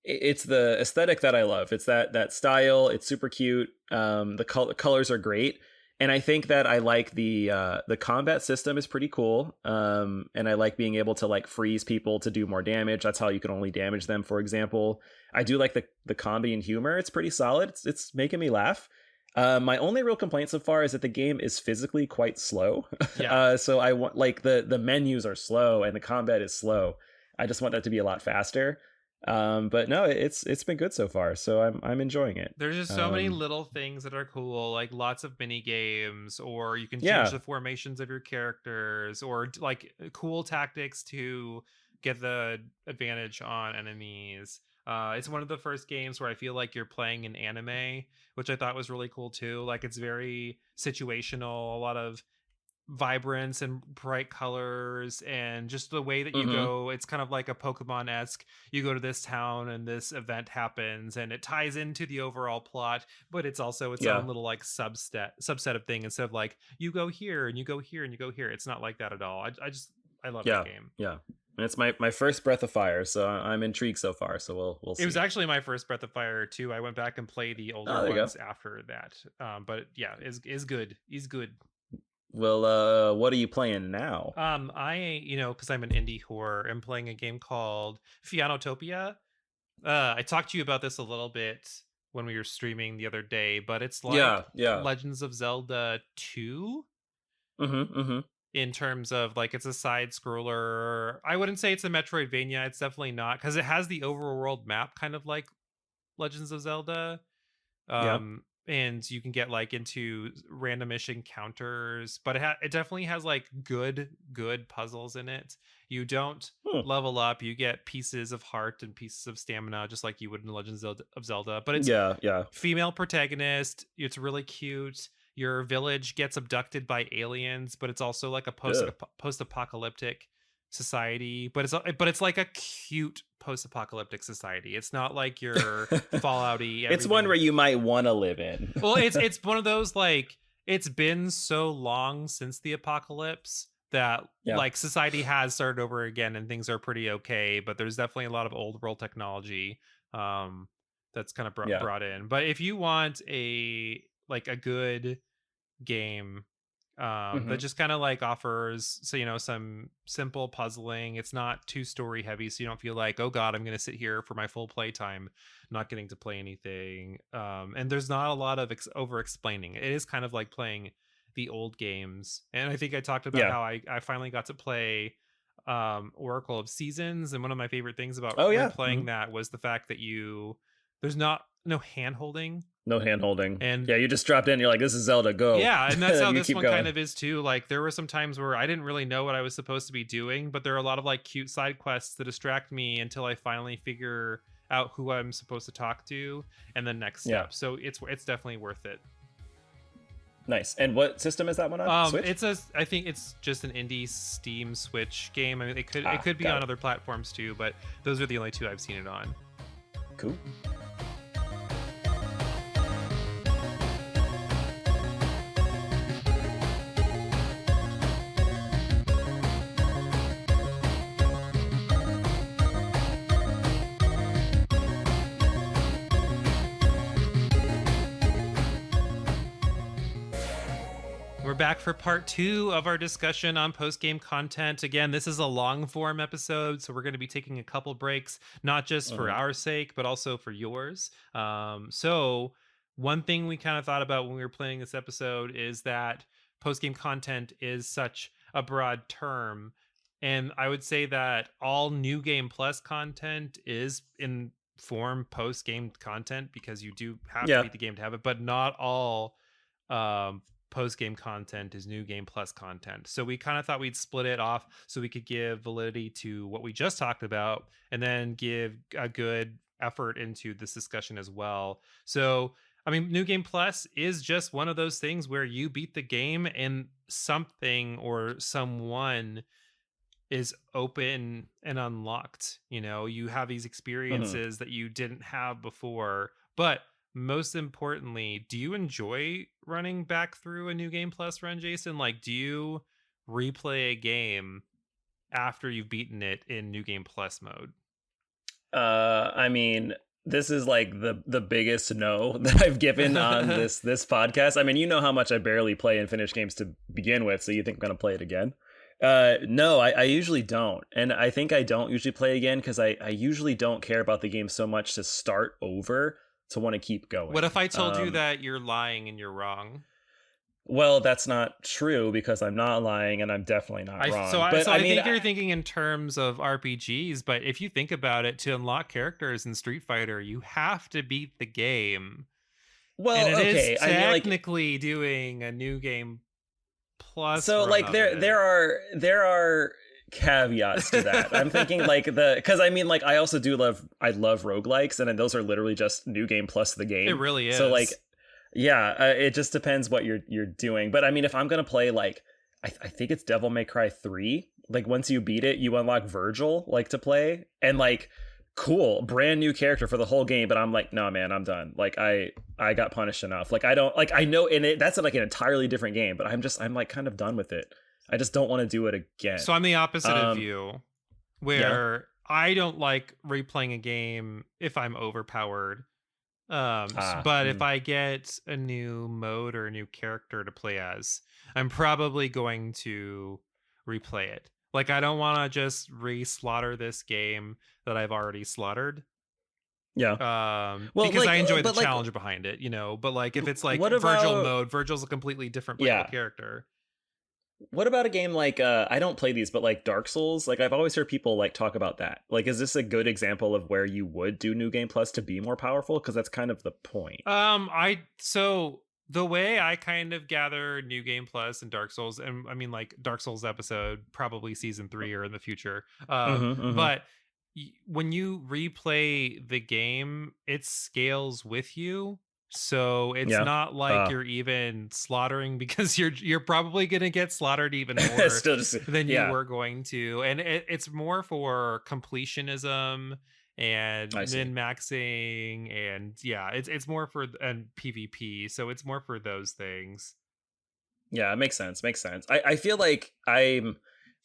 it's the aesthetic that I love. It's that style. It's super cute. The colors are great. And I think that I like the combat system is pretty cool. And I like being able to like freeze people to do more damage. That's how you can only damage them, for example. I do like the comedy and humor. It's pretty solid. It's making me laugh. My only real complaint so far is that the game is physically quite slow. Yeah. So I want like the menus are slow and the combat is slow. I just want that to be a lot faster. But no, it's been good so far, so I'm enjoying it. There's just so many little things that are cool, like lots of mini games, or you can change the formations of your characters, or like cool tactics to get the advantage on enemies. It's one of the first games where I feel like you're playing an anime, which I thought was really cool too. Like, it's very situational, a lot of vibrance and bright colors, and just the way that you go, it's kind of like a Pokemon-esque. You go to this town and this event happens and it ties into the overall plot, but it's also its own little like subset of thing. Instead of like, you go here and you go here and you go here, it's not like that at all. I love Yeah, that game. yeah. And it's my first Breath of Fire, so I'm intrigued so far. So we'll see. It was actually my first Breath of Fire too. I went back and played the older ones after that. But yeah, is good. He's good. Well, what are you playing now? I because I'm an indie whore, I'm playing a game called Fianotopia. I talked to you about this a little bit when we were streaming the other day, but it's like Legends of Zelda 2. In terms of like it's a side scroller. I wouldn't say it's a Metroidvania. It's definitely not, because it has the overworld map kind of like Legends of Zelda. And you can get like into randomish encounters, but it definitely has like good puzzles in it. You don't level up, you get pieces of heart and pieces of stamina just like you would in Legends of Zelda, but it's female protagonist. It's really cute. Your village gets abducted by aliens, but it's also like a post-apocalyptic society, but it's like a cute post-apocalyptic society. It's not like your Fallout-y. It's one where you might want to live in. Well, it's one of those, like, it's been so long since the apocalypse that like society has started over again and things are pretty okay, but there's definitely a lot of old world technology that's kind of brought in. But if you want a good game that just kind of like offers some simple puzzling, it's not too story heavy, so you don't feel like, oh god, I'm gonna sit here for my full play time not getting to play anything, and there's not a lot of over explaining. It is kind of like playing the old games, and I think I talked about how I finally got to play Oracle of Seasons, and one of my favorite things about playing that was the fact that there's no hand holding. No hand holding. And you just dropped in, you're like, this is Zelda, go. Yeah, and that's how this one kind of is too. Like, there were some times where I didn't really know what I was supposed to be doing, but there are a lot of like cute side quests that distract me until I finally figure out who I'm supposed to talk to and the next step. So it's definitely worth it. Nice. And what system is that one on? Switch? I think it's just an indie Steam Switch game. I mean, it could be on other platforms too, but those are the only two I've seen it on. Cool. Back for part 2 of our discussion on post-game content. Again, this is a long form episode, so we're going to be taking a couple breaks, not just for our sake, but also for yours. So one thing we kind of thought about when we were planning this episode is that post-game content is such a broad term, and I would say that all New Game Plus content is in form post-game content, because you do have to beat the game to have it, but not all post-game content is New Game Plus content. So we kind of thought we'd split it off so we could give validity to what we just talked about and then give a good effort into this discussion as well. So, I mean, New Game Plus is just one of those things where you beat the game and something or someone is open and unlocked. You have these experiences that you didn't have before, but most importantly, do you enjoy running back through a New Game Plus run, Jason? Like, do you replay a game after you've beaten it in New Game Plus mode? I mean, this is like the biggest no that I've given on this podcast. I mean, you know how much I barely play and finish games to begin with, so you think I'm going to play it again? No, I usually don't. And I think I don't usually play again because I usually don't care about the game so much to start over to want to keep going. What if I told you that you're lying and you're wrong? Well, that's not true, because I'm not lying and I'm definitely not wrong. So I think you're thinking in terms of RPGs, but if you think about it, to unlock characters in Street Fighter, you have to beat the game. Well, and it okay. is technically doing a New Game Plus. So like there are caveats to that. I'm thinking like because I mean, like, I also I love roguelikes, and those are literally just New Game Plus the game. It really is. So like, it just depends what you're doing. But I mean, if I'm gonna play, like, I think it's Devil May Cry 3, like, once you beat it, you unlock Virgil, like, to play, and like, cool, brand new character for the whole game. But I'm like, no, man, I'm done. Like, I got punished enough. Like, I don't, like, I know, and that's like an entirely different game, but I'm like kind of done with it. I just don't want to do it again. So I'm the opposite of you, Yeah. where I don't like replaying a game if I'm overpowered. But if I get a new mode or a new character to play as, I'm probably going to replay it. Like, I don't want to just re-slaughter this game that I've already slaughtered. Yeah. Well, Because like, I enjoy the but like, challenge behind it, you know. But like, if it's like what Virgil about mode, Virgil's a completely different playable yeah? character. What about a game like I don't play these, but like Dark Souls? Like I've always heard people like talk about that. Like, is this a good example of where you would do New Game Plus to be more powerful? Because that's kind of the point. So the way I kind of gather New Game Plus and Dark Souls, and I mean like Dark Souls episode, probably season 3 or in the future. Mm-hmm. But when you replay the game, it scales with you. So it's Yeah. not like you're even slaughtering, because you're probably gonna get slaughtered even more Still just than you yeah. were going to, and it's more for completionism and I see. min maxing, and yeah, it's more for and PvP, so it's more for those things. Yeah, it makes sense. Makes sense. I feel like I'm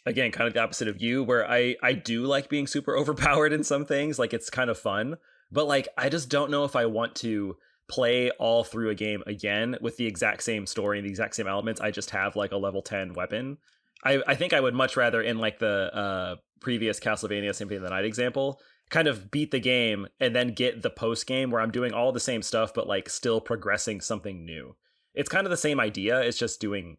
again kind of the opposite of you, where I do like being super overpowered in some things. Like it's kind of fun, but like I just don't know if I want to play all through a game again with the exact same story and the exact same elements. I just have like a level 10 weapon. I think I would much rather, in like the previous Castlevania Symphony of the Night example, kind of beat the game and then get the post game where I'm doing all the same stuff but like still progressing something new. It's kind of the same idea, it's just doing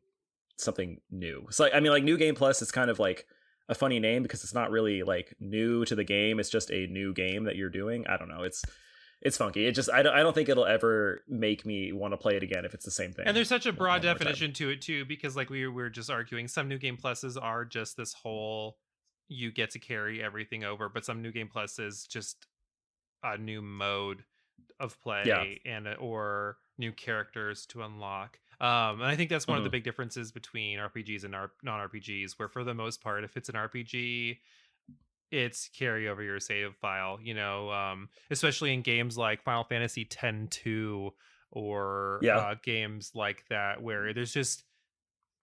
something new. So I mean, like New Game Plus is kind of like a funny name because it's not really like new to the game, it's just a new game that you're doing. I don't know, it's funky. It just I don't think it'll ever make me want to play it again if it's the same thing. And there's such a broad one more time. definition to it too, because like we were just arguing, some New Game Pluses are just this whole, you get to carry everything over, but some New Game Plus is just a new mode of Yeah. play and or new characters to unlock. And I think that's one of the big differences between RPGs and non-RPGs, where for the most part, if it's an RPG, it's carry over your save file, you know, especially in games like Final Fantasy X-2 or Yeah. games like that, where there's just,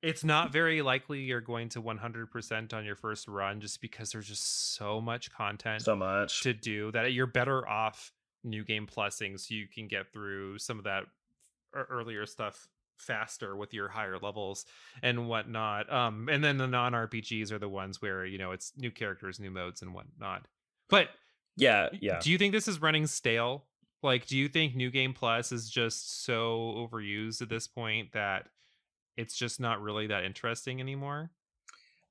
it's not very likely you're going to 100% on your first run, just because there's just so much content So much to do that you're better off New Game Plusing, so you can get through some of that earlier stuff faster with your higher levels and whatnot. And then the non-RPGs are the ones where, you know, it's new characters, new modes and whatnot. But yeah. do you think this is running stale? Like, do you think New Game Plus is just so overused at this point that it's just not really that interesting anymore?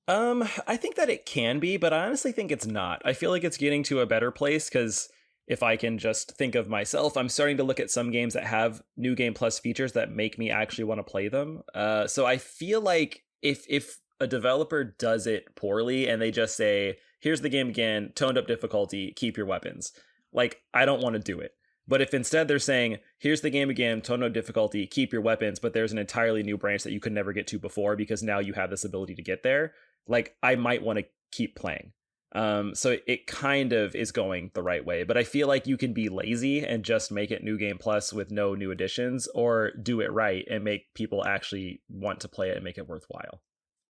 I think that it can be, but I honestly think it's not. I feel like it's getting to a better place because if I can just think of myself, I'm starting to look at some games that have New Game Plus features that make me actually want to play them. So I feel like if a developer does it poorly and they just say, here's the game again, toned up difficulty, keep your weapons, like, I don't want to do it. But if instead they're saying, here's the game again, toned up difficulty, keep your weapons, but there's an entirely new branch that you could never get to before because now you have this ability to get there, like, I might want to keep playing. So it kind of is going the right way, but I feel like you can be lazy and just make it New Game Plus with no new additions, or do it right and make people actually want to play it and make it worthwhile.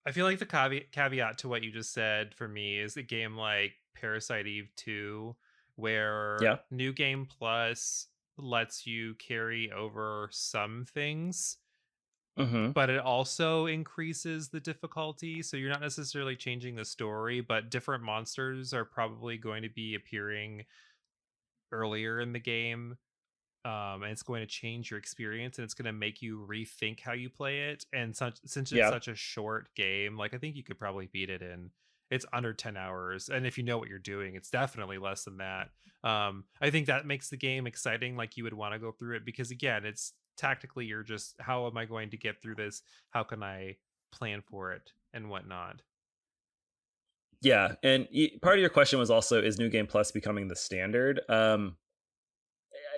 I feel like the caveat to what you just said for me is a game like Parasite Eve 2, where Yeah. New Game Plus lets you carry over some things, but it also increases the difficulty. So you're not necessarily changing the story, but different monsters are probably going to be appearing earlier in the game. And it's going to change your experience, and it's going to make you rethink how you play it. And since it's such a short game, like, I think you could probably beat it in, it's under 10 hours. And if you know what you're doing, it's definitely less than that. I think that makes the game exciting. Like, you would want to go through it because, again, it's tactically, you're just, how am I going to get through this? How can I plan for it and whatnot? Yeah. And part of your question was also, is New Game Plus becoming the standard?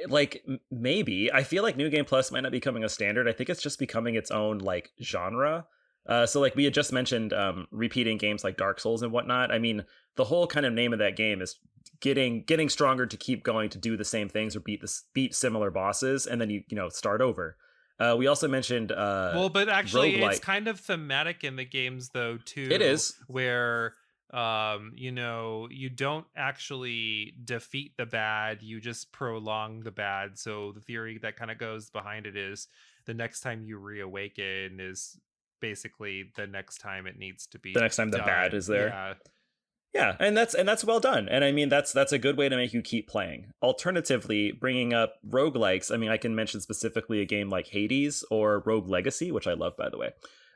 Like, maybe. I feel like New Game Plus might not be becoming a standard. I think it's just becoming its own like genre. So like we had just mentioned, repeating games like Dark Souls and whatnot. I mean, the whole kind of name of that game is getting stronger to keep going to do the same things or beat similar bosses, and then you start over. We also mentioned well, but actually roguelike. it's kind of thematic in the games though too. It is. Where you know, you don't actually defeat the bad, you just prolong the bad. So the theory that kind of goes behind it is the next time you reawaken is basically the next time it needs to be The next time the bad is there. Yeah. Yeah, and that's well done. And I mean, that's a good way to make you keep playing. Alternatively, bringing up roguelikes, I mean, I can mention specifically a game like Hades or Rogue Legacy, which I love, by the way.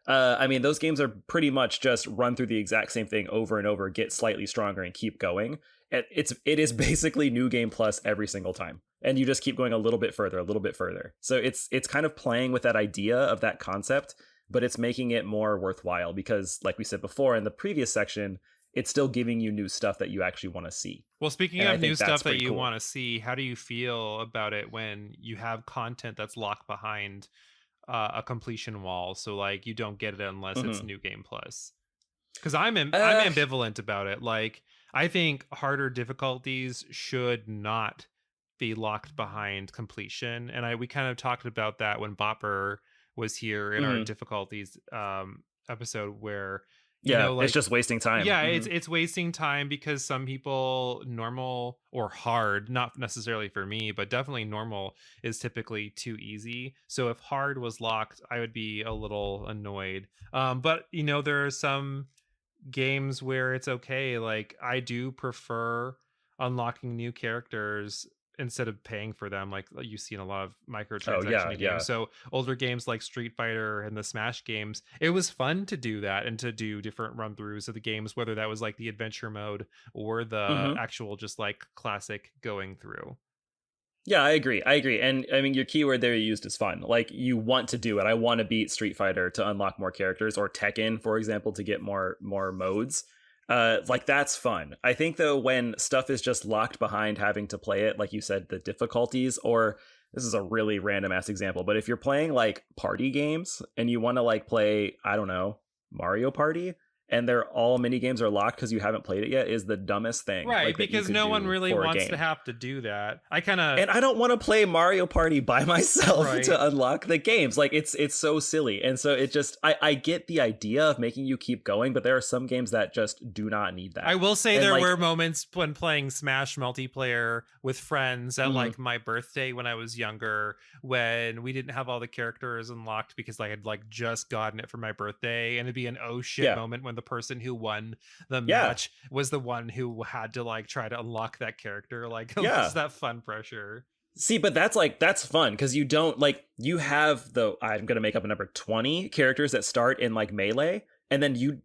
I mean, those games are pretty much just run through the exact same thing over and over, get slightly stronger, and keep going. It is basically New Game Plus every single time, and you just keep going a little bit further, a little bit further. So it's kind of playing with that idea of that concept, but it's making it more worthwhile because, like we said before in the previous section, it's still giving you new stuff that you actually want to see. Well, speaking of new stuff that you want to see, how do you feel about it when you have content that's locked behind a completion wall? So like you don't get it unless it's New Game Plus. Because I'm ambivalent about it. Like I think harder difficulties should not be locked behind completion, and we kind of talked about that when Bopper was here in our difficulties episode where. You know, like, it's just wasting time. Yeah, it's wasting time because some people, normal or hard, not necessarily for me, but definitely normal is typically too easy. So if hard was locked, I would be a little annoyed. But you know, there are some games where it's okay. Like I do prefer unlocking new characters instead of paying for them, like you see in a lot of microtransaction games. So older games like Street Fighter and the Smash games, it was fun to do that and to do different run throughs of the games, whether that was like the adventure mode or the actual just like classic going through. Yeah, I agree. And I mean, your keyword there you used is fun. Like you want to do it. I want to beat Street Fighter to unlock more characters, or Tekken, for example, to get more modes. Like that's fun. I think though, when stuff is just locked behind having to play it, like you said, the difficulties, or this is a really random ass example, but if you're playing like party games and you want to like play, I don't know, Mario Party, and they're all mini games are locked because you haven't played it yet, is the dumbest thing. Right, like, because no one really wants to have to do that. And I don't want to play Mario Party by myself to unlock the games. Like it's so silly. And so it just I get the idea of making you keep going, but there are some games that just do not need that. I will say there were moments when playing Smash multiplayer with friends at like my birthday when I was younger, when we didn't have all the characters unlocked because I had like just gotten it for my birthday, and it'd be an oh shit moment when the person who won the match was the one who had to like try to unlock that character. Like it's that fun pressure. See, but that's fun because you don't like, you have I'm gonna make up a number, 20 characters that start in like melee, and then you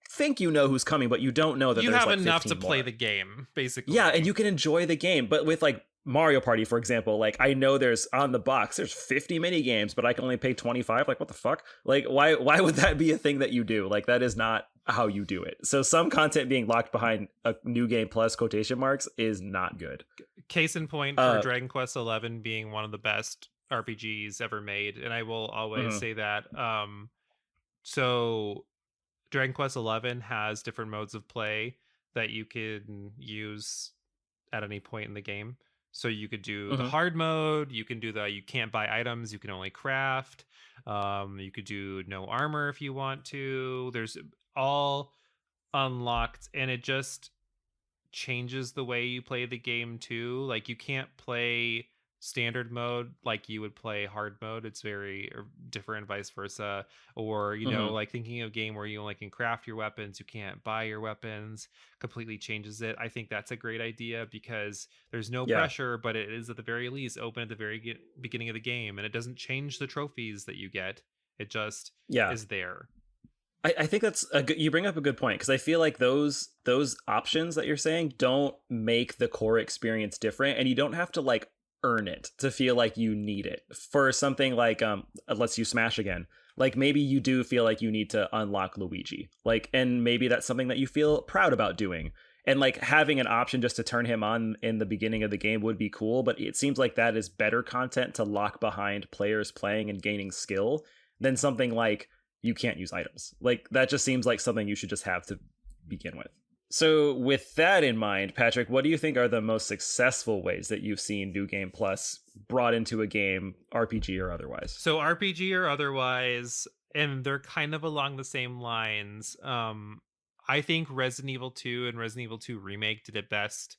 think you know who's coming, but you don't know that you there's have like enough to more. play the game, basically. Yeah, and you can enjoy the game. But with like Mario Party, for example, like I know there's on the box there's 50 mini games, but I can only pay 25. Like what the fuck? Like why would that be a thing that you do? Like that is not how you do it. So some content being locked behind a New Game Plus quotation marks is not good. Case in point for Dragon Quest XI being one of the best RPGs ever made, and I will always say that. So Dragon Quest XI has different modes of play that you can use at any point in the game. So you could do the hard mode, you can do you can't buy items, you can only craft. You could do no armor if you want to. There's all unlocked, and it just changes the way you play the game too. Like you can't play standard mode like you would play hard mode. It's very different, vice versa. Or you know, like thinking of a game where you only can craft your weapons, you can't buy your weapons, completely changes it. I think that's a great idea because there's no pressure, but it is at the very least open at the very beginning of the game, and it doesn't change the trophies that you get. It just is there. I think that's you bring up a good point, because I feel like those options that you're saying don't make the core experience different, and you don't have to like earn it to feel like you need it. For something like let's use Smash again, like maybe you do feel like you need to unlock Luigi, like, and maybe that's something that you feel proud about doing, and like having an option just to turn him on in the beginning of the game would be cool. But it seems like that is better content to lock behind players playing and gaining skill than something like you can't use items. Like that just seems like something you should just have to begin with. So with that in mind, Patrick, what do you think are the most successful ways that you've seen New Game Plus brought into a game, RPG or otherwise? So RPG or otherwise, and they're kind of along the same lines. I think Resident Evil 2 and Resident Evil 2 Remake did it best.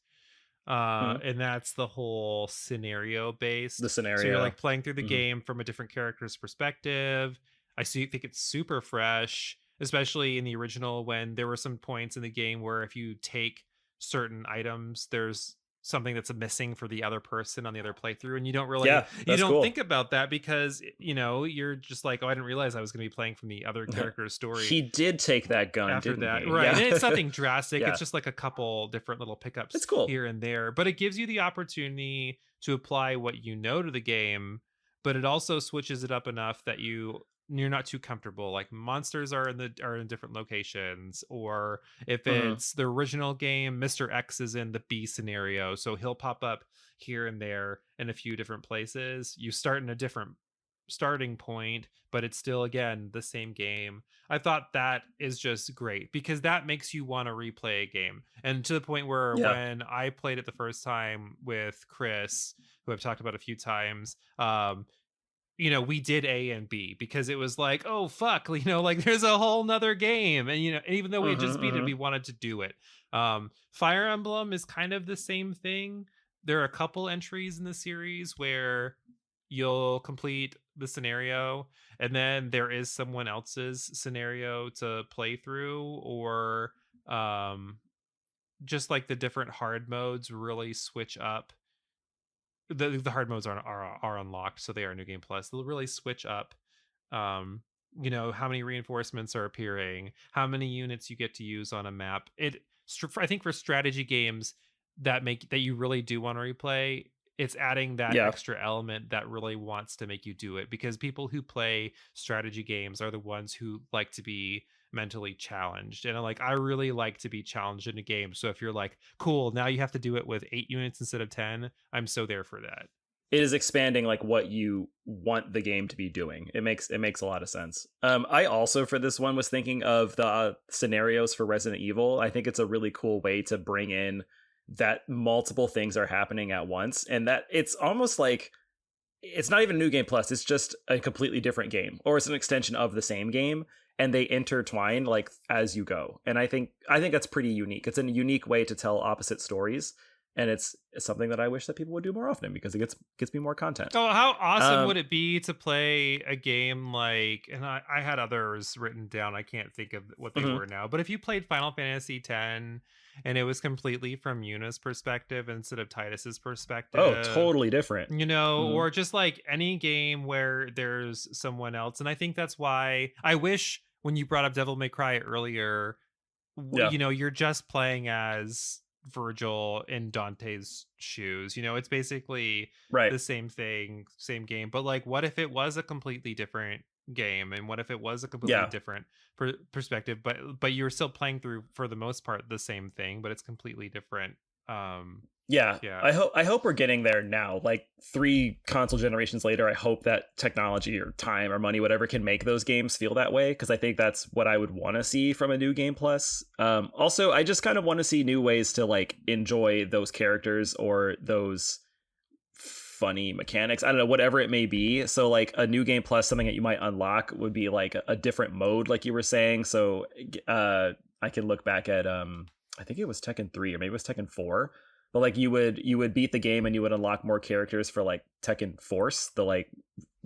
Mhm. And that's the whole scenario based. The So you're scenario. like playing through the Mhm. game from a different character's perspective. Think it's super fresh, especially in the original when there were some points in the game where if you take certain items, there's something that's missing for the other person on the other playthrough, and Yeah, you that's don't cool. think about that because you're just like, oh, I didn't realize I was going to be playing from the other character's story He did take that gun, after didn't that, he? right? Yeah. And it's nothing drastic. Yeah. It's just like a couple different little It's pickups cool. here and there, but it gives you the opportunity to apply what you know to the game, but it also switches it up enough that you're not too comfortable. Like monsters are in different locations, or if Mhm. it's the original game, Mr. X is in the B scenario, so he'll pop up here and there in a few different places. You start in a different starting point, but it's still again the same game. I thought that is just great because that makes you want to replay a game. And to the point where Yeah. when I played it the first time with Chris, who I've talked about a few times, we did A and B because it was like, oh fuck, like there's a whole nother game. And even though we had Mhm, just beat it, we mhm. wanted to do it. Fire Emblem is kind of the same thing. There are a couple entries in the series where you'll complete the scenario and then there is someone else's scenario to play through, or um just like the different hard modes really switch up. The hard modes are unlocked, so they are new game plus. They'll really switch up um how many reinforcements are appearing, how many units you get to use on a map. I think for strategy games that you really do want to replay, it's adding that Yeah. extra element that really wants to make you do it, because people who play strategy games are the ones who like to be mentally challenged, and I really like to be challenged in a game. So if you're like, cool, now you have to do it with 8 units instead of 10, I'm so there for that. It is expanding like what you want the game to be doing. It makes a lot of sense. I also for this one was thinking of the scenarios for Resident Evil. I think it's a really cool way to bring in that multiple things are happening at once, and that it's almost like it's not even New Game Plus. It's just a completely different game, or it's an extension of the same game, and they intertwine like as you go. And I think that's pretty unique. It's a unique way to tell opposite stories, and it's something that I wish that people would do more often because it gets me more content. Oh, how awesome Um, would it be to play a game like, and I had others written down. I can't think of what they mhm. were now, but if you played Final Fantasy X and it was completely from Yuna's perspective instead of Titus's Oh, perspective, totally different. Mhm. or just like any game where there's someone else. And I think that's why I wish when you brought up Devil May Cry earlier, Yeah. you're just playing as Virgil in Dante's shoes. It's basically Right. the same thing, same game. But like, what if it was a completely different game? And what if it was a completely Yeah. different perspective? But you're still playing through, for the most part, the same thing, but it's completely different. Um, Yeah, yeah. I hope we're getting there now. Like 3 console generations later, I hope that technology or time or money, whatever, can make those games feel that way. Because I think that's what I would want to see from a new game plus. Also, I just kind of want to see new ways to like enjoy those characters or those funny mechanics. I don't know, whatever it may be. So like a new game plus, something that you might unlock would be like a different mode, like you were saying. So I can look back at I think it was Tekken 3 or maybe it was Tekken 4. But like you would beat the game and you would unlock more characters for like Tekken Force, the like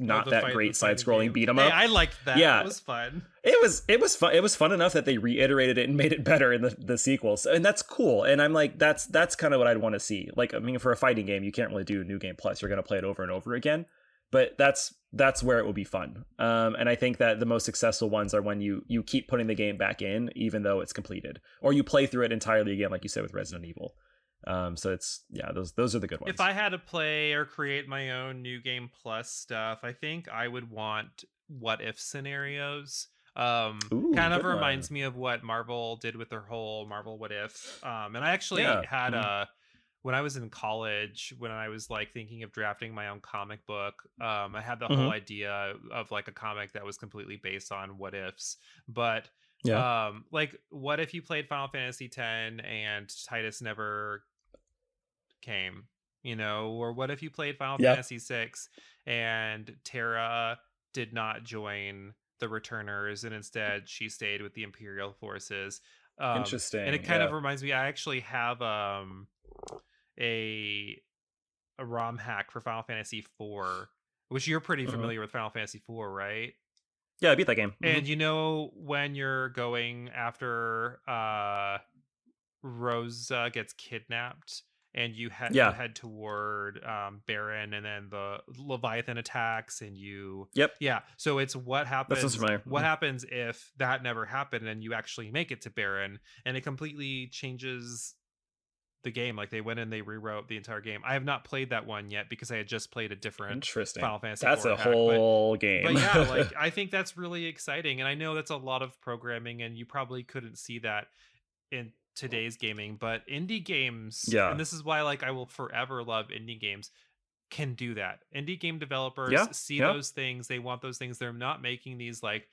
Oh, not the that the great side fighting scrolling game. beat 'em Hey, up. I liked that. That Yeah, was fun. it was fun. It was fun enough that they reiterated it and made it better in the sequels, and that's cool. And I'm like, that's kind of what I'd want to see. Like, I mean, for a fighting game, you can't really do New Game Plus. You're gonna play it over and over again, but that's where it will be fun. And I think that the most successful ones are when you keep putting the game back in, even though it's completed, or you play through it entirely again, like you said with Resident Evil. So it's yeah, those are the good If ones. I had to play or create my own new game plus stuff, I think I would want what if scenarios. Ooh, Kind of good one. reminds me of what Marvel did with their whole Marvel what if. And I actually Yeah. had a when I was in college, when I was like thinking of drafting my own comic book, I had the whole Mm-hmm. idea of like a comic that was completely based on what ifs. But Yeah. Like, what if you played Final Fantasy X and Titus never came, or what if you played Final Yeah. Fantasy VI and Terra did not join the returners and instead she stayed with the Imperial forces. And it Interesting. kind of Yeah. reminds me, I actually have a ROM hack for Final Fantasy IV, which you're pretty Mhm. familiar with Final Fantasy IV, right? Yeah, I beat that game. And when you're going after Rosa gets kidnapped and you Yeah. head toward Baron, and then the Leviathan attacks and Yep. so it's That sounds familiar. what happens if that never happened and you actually make it to Baron, and it completely changes the game. Like, they went and they rewrote the entire game. I have not played that one yet because I had just played a different Interesting. Final Fantasy That's IV a hack, whole game. but yeah, like, I think that's really exciting, and I know that's a lot of programming and you probably couldn't see that in today's gaming, but indie games, Yeah. and this is why, like, I will forever love indie games, can do that. Indie game developers Yeah. see Yeah. those things, they want those things. They're not making these like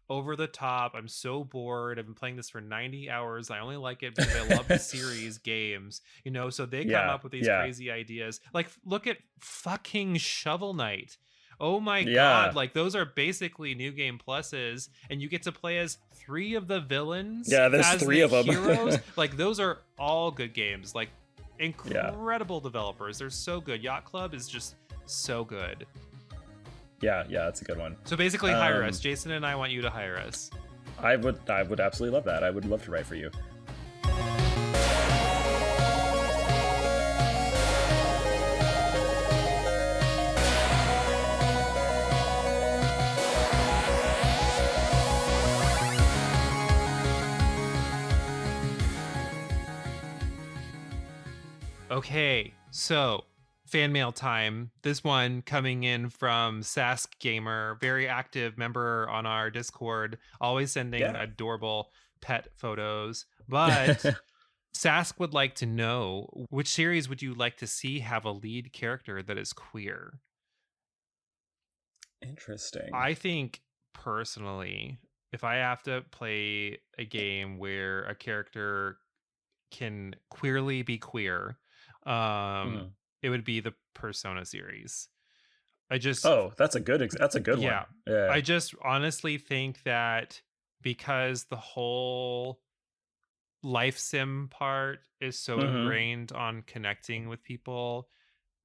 over the top, I'm so bored, I've been playing this for 90 hours, I only like it because I love the series games, so they come Yeah. up with these Yeah. crazy ideas. Like, look at fucking Shovel Knight. Oh my Yeah. god, like, those are basically new game pluses, and you get to play as 3 of the villains. Yeah, there's as 3 the of them. heroes. Like, those are all good games. Like, incredible developers. They're so good. Yacht Club is just so good. Yeah, that's a good one. So basically, hire us. Jason and I want you to hire us. I would absolutely love that. I would love to write for you. Okay, so fan mail time. This one coming in from Sask Gamer, very active member on our Discord, always sending adorable pet photos. But Sask would like to know, which series would you like to see have a lead character that is queer? Interesting. I think personally, if I have to play a game where a character can queerly be queer, it would be the Persona series. That's a good one. Yeah. I just honestly think that because the whole life sim part is so ingrained on connecting with people,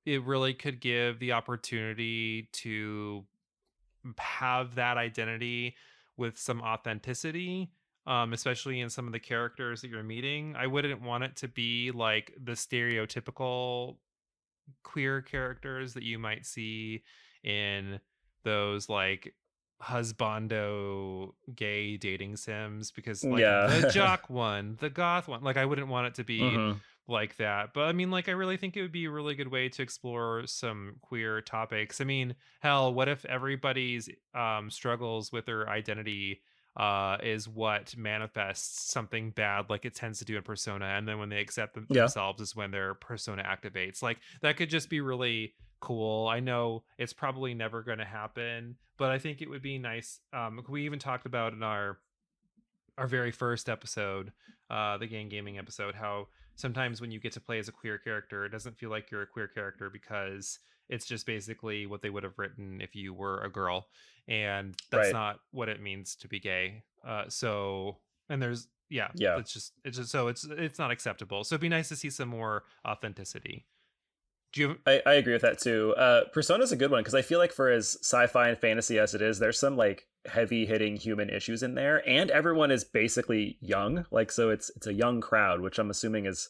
it really could give the opportunity to have that identity with some authenticity, especially in some of the characters that you're meeting. I wouldn't want it to be like the stereotypical queer characters that you might see in those like husbando gay dating sims, because like the jock one, the goth one, like, I wouldn't want it to be like that. But I mean, like, I really think it would be a really good way to explore some queer topics. I mean, hell, what if everybody's struggles with their identity is what manifests something bad, like it tends to do in Persona, and then when they accept themselves is when their persona activates. Like, that could just be really cool. I know it's probably never going to happen, but I think it would be nice. We even talked about in our very first episode, the Gang Gaming episode, how sometimes when you get to play as a queer character, it doesn't feel like you're a queer character because it's just basically what they would have written if you were a girl, and that's not what it means to be gay. And there's it's so it's not acceptable. So it'd be nice to see some more authenticity. I agree with that too. Persona's a good one because I feel like for as sci-fi and fantasy as it is, there's some like heavy hitting human issues in there, and everyone is basically young. Like, so it's a young crowd, which I'm assuming is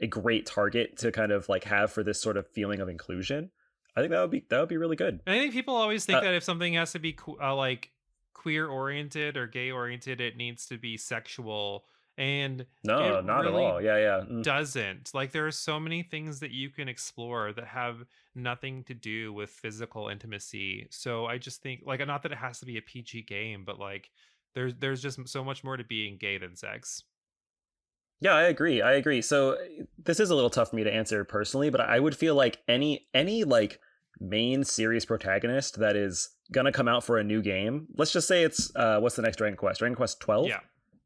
a great target to kind of like have for this sort of feeling of inclusion. I think that would be really good. And I think people always think that if something has to be like queer oriented or gay oriented, it needs to be sexual. And no, not really at all. Yeah. Doesn't. Like, there are so many things that you can explore that have nothing to do with physical intimacy. So I just think, like, not that it has to be a PG game, but like there's just so much more to being gay than sex. Yeah, I agree. So this is a little tough for me to answer personally, but I would feel like any like main series protagonist that is gonna come out for a new game. Let's just say it's what's the next Dragon Quest? Dragon Quest 12? Yeah.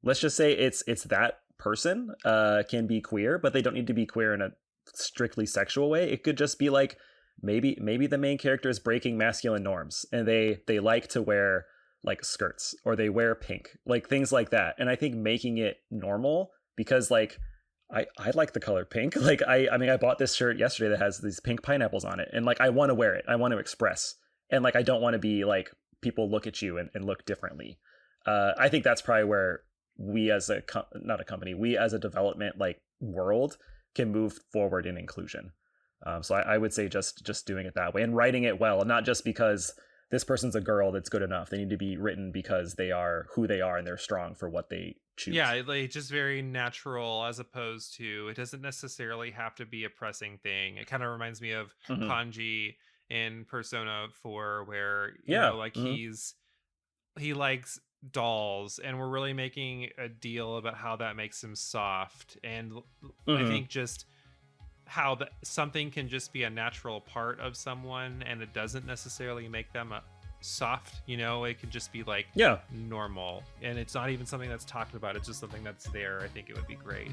let's just say it's that person can be queer, but they don't need to be queer in a strictly sexual way. It could just be like maybe the main character is breaking masculine norms and they like to wear like skirts or they wear pink, like things like that. And I think making it normal, because like I like the color pink. Like I mean I bought this shirt yesterday that has these pink pineapples on it, and like I want to wear it. I want to express, and like I don't want to be like people look at you and look differently. I think that's probably where we as a not a company, we as a development like world can move forward in inclusion. So I would say just doing it that way and writing it well, and not just because this person's a girl that's good enough. They need to be written because they are who they are and they're strong for what they choose. Yeah, like just very natural, as opposed to, it doesn't necessarily have to be a pressing thing. It kind of reminds me of Kanji in Persona 4, where you know, like he likes dolls, and we're really making a deal about how that makes him soft. And I think just how that something can just be a natural part of someone, and it doesn't necessarily make them a soft, you know, it could just be like normal, and it's not even something that's talked about, it's just something that's there. I think it would be great.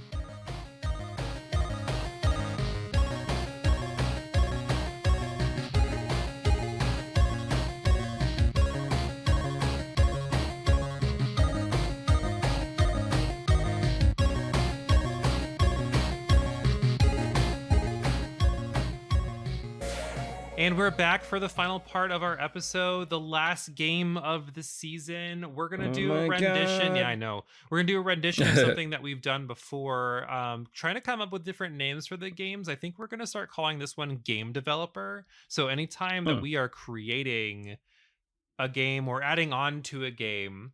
And we're back for the final part of our episode, the last game of the season. We're going to do a rendition. God. Yeah, I know. We're going to do a rendition of something that we've done before, trying to come up with different names for the games. I think we're going to start calling this one Game Developer. So anytime that we are creating a game or adding on to a game,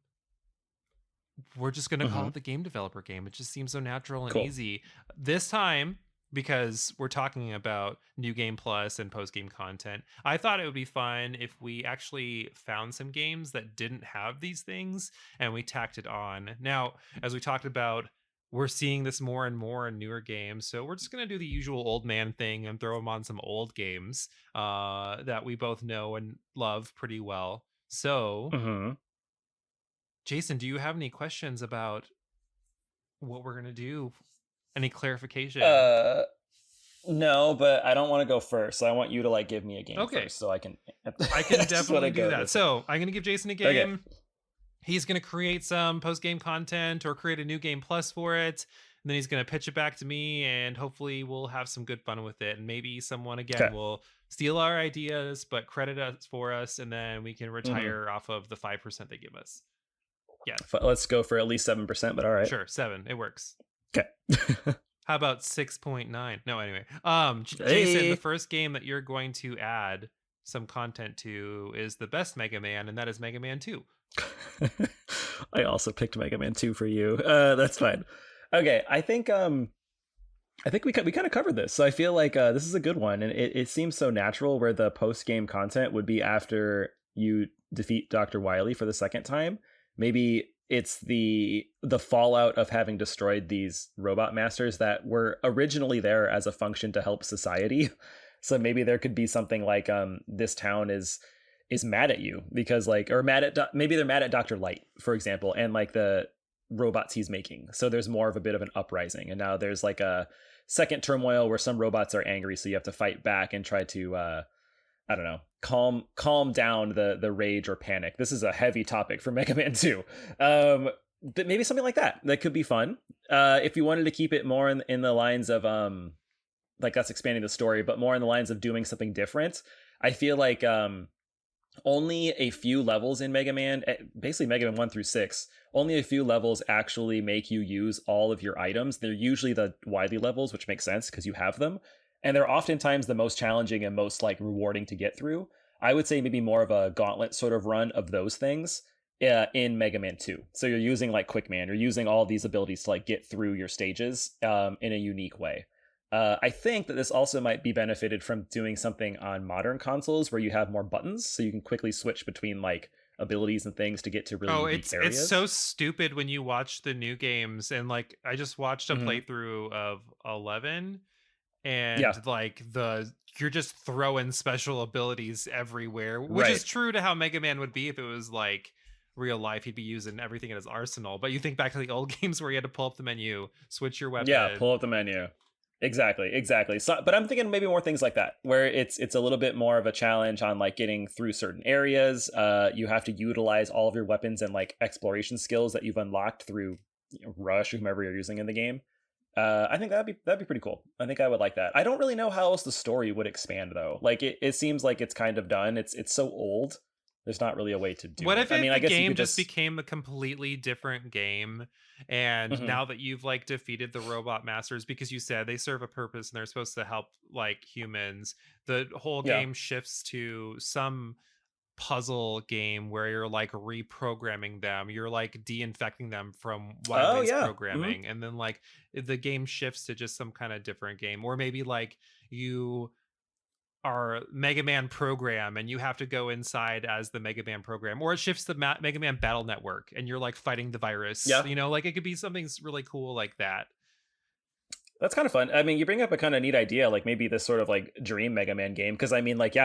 we're just going to call it the Game Developer game. It just seems so natural and easy. This time, because we're talking about New Game Plus and post-game content, I thought it would be fun if we actually found some games that didn't have these things and we tacked it on. Now, as we talked about, we're seeing this more and more in newer games, so we're just going to do the usual old man thing and throw them on some old games that we both know and love pretty well. So, Jason, do you have any questions about what we're going to do? Any clarification? No, but I don't want to go first. So I want you to like give me a game first, so I can definitely do that. So I'm gonna give Jason a game. Okay. He's gonna create some post-game content or create a new game plus for it, and then he's gonna pitch it back to me, and hopefully we'll have some good fun with it. And maybe someone again will steal our ideas but credit us for us, and then we can retire off of the 5% they give us. Yeah, let's go for at least 7%, but all right, sure, 7, it works. Okay. How about 6.9? No, anyway. Jason, the first game that you're going to add some content to is the best Mega Man, and that is Mega Man 2. I also picked Mega Man 2 for you. That's fine. Okay, I think we kind of covered this, so I feel like this is a good one, and it seems so natural where the post-game content would be after you defeat Dr. Wily for the second time. Maybe it's the fallout of having destroyed these robot masters that were originally there as a function to help society. So maybe there could be something like this town is mad at you because like, or maybe they're mad at Dr. Light, for example, and like the robots he's making. So there's more of a bit of an uprising, and now there's like a second turmoil where some robots are angry, so you have to fight back and try to I don't know, calm down the rage or panic. This is a heavy topic for Mega Man 2. Maybe something like that could be fun. If you wanted to keep it more in the lines of like that's expanding the story, but more in the lines of doing something different. I feel like only a few levels in Mega Man, basically Mega Man 1 through 6, only a few levels actually make you use all of your items. They're usually the Wily levels, which makes sense because you have them. And they're oftentimes the most challenging and most like rewarding to get through. I would say maybe more of a gauntlet sort of run of those things in Mega Man 2. So you're using like Quick Man, you're using all these abilities to like get through your stages in a unique way. I think that this also might be benefited from doing something on modern consoles where you have more buttons, so you can quickly switch between like abilities and things to get to really unique areas. It's so stupid when you watch the new games, and like I just watched a playthrough of 11. And like you're just throwing special abilities everywhere, which is true to how Mega Man would be if it was like real life, he'd be using everything in his arsenal. But you think back to the old games where you had to pull up the menu, switch your weapon. Yeah, pull up the menu. Exactly. So, but I'm thinking maybe more things like that, where it's a little bit more of a challenge on like getting through certain areas. You have to utilize all of your weapons and like exploration skills that you've unlocked through Rush or whomever you're using in the game. I think that'd be pretty cool. I think I would like that. I don't really know how else the story would expand though. Like it seems like it's kind of done. It's so old. There's not really a way to do what it. if I guess game just became a completely different game, and now that you've like defeated the robot masters, because you said they serve a purpose and they're supposed to help like humans, the whole game shifts to some puzzle game where you're like reprogramming them, you're like de-infecting them from wildest programming, and then like the game shifts to just some kind of different game, or maybe like you are Mega Man program and you have to go inside as the Mega Man program, or it shifts to Mega Man Battle Network and you're like fighting the virus. You know, like it could be something really cool like that. That's kind of fun. I mean, you bring up a kind of neat idea, like maybe this sort of like dream Mega Man game, because I mean, like,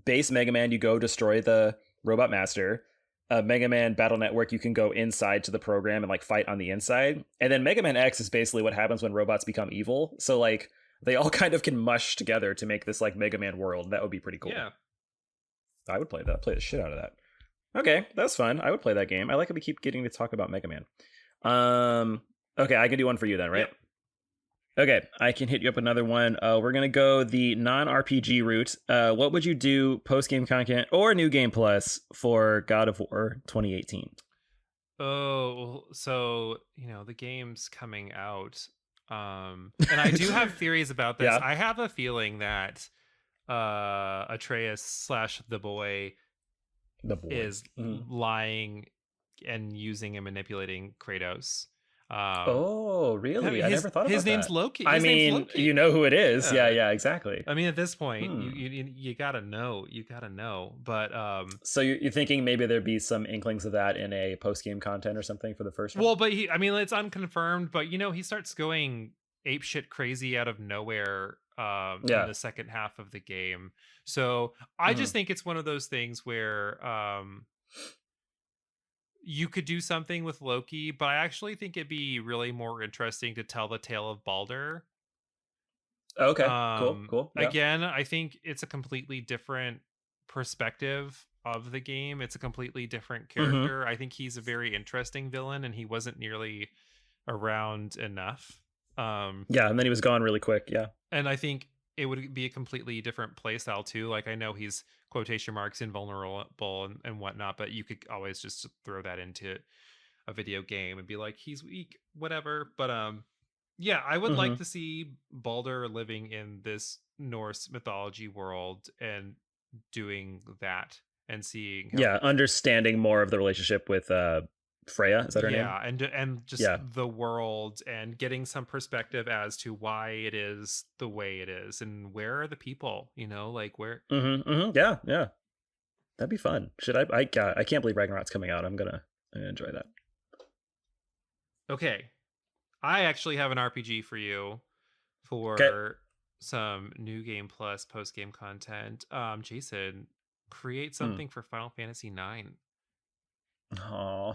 base Mega Man, you go destroy the robot master. Mega Man Battle Network, you can go inside to the program and like fight on the inside, and then Mega Man X is basically what happens when robots become evil. So like they all kind of can mush together to make this like Mega Man world. That would be pretty cool. Yeah, I would play that. Play the shit out of that. Okay, that's fun. I would play that game. I like it. We keep getting to talk about Mega Man. Okay, I can do one for you then, right? Yep. Okay, I can hit you up another one. We're gonna go the non-RPG route. What would you do post-game content or New Game Plus for God of War 2018? Oh, so you know the game's coming out. And I do have theories about this. I have a feeling that Atreus / the boy is lying and using and manipulating Kratos. Oh, really? I never thought about that. His name's Loki. I mean, you know who it is. Yeah, exactly. I mean, at this point, you gotta know. You gotta know. But so you're thinking maybe there'd be some inklings of that in a post-game content or something for the first one? Well, but I mean, it's unconfirmed. But you know, he starts going apeshit crazy out of nowhere in the second half of the game. So I just think it's one of those things where you could do something with Loki, but I actually think it'd be really more interesting to tell the tale of Baldur. Okay, cool. Yeah. Again, I think it's a completely different perspective of the game. It's a completely different character. I think he's a very interesting villain, and he wasn't nearly around enough. And then he was gone really quick. Yeah. And I think it would be a completely different playstyle too. Like I know he's quotation marks invulnerable and whatnot, but you could always just throw that into a video game and be like, he's weak, whatever. But yeah, I would like to see Baldur living in this Norse mythology world and doing that and seeing understanding more of the relationship with Freya, is that her name? Yeah, and just the world, and getting some perspective as to why it is the way it is, and where are the people, you know, like where. Yeah, that'd be fun. I can't believe Ragnarok's coming out. I'm gonna enjoy that. Okay, I actually have an RPG for you for some New Game Plus post game content. Jason, create something for Final Fantasy IX. Oh,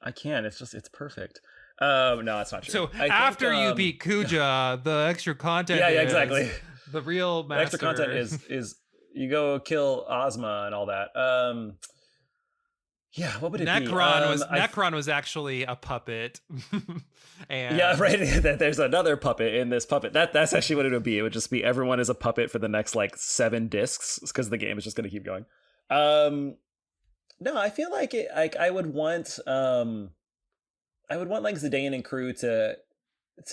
I can. It's perfect. No, that's not true. So after you beat Kuja, the extra content. Yeah, exactly. The real master. The extra content is you go kill Ozma and all that. Yeah, what would it be? Necron was actually a puppet. And yeah, right. There's another puppet in this puppet. That's actually what it would be. It would just be everyone is a puppet for the next like 7 discs because the game is just going to keep going. No, I feel like I would want like Zidane and crew to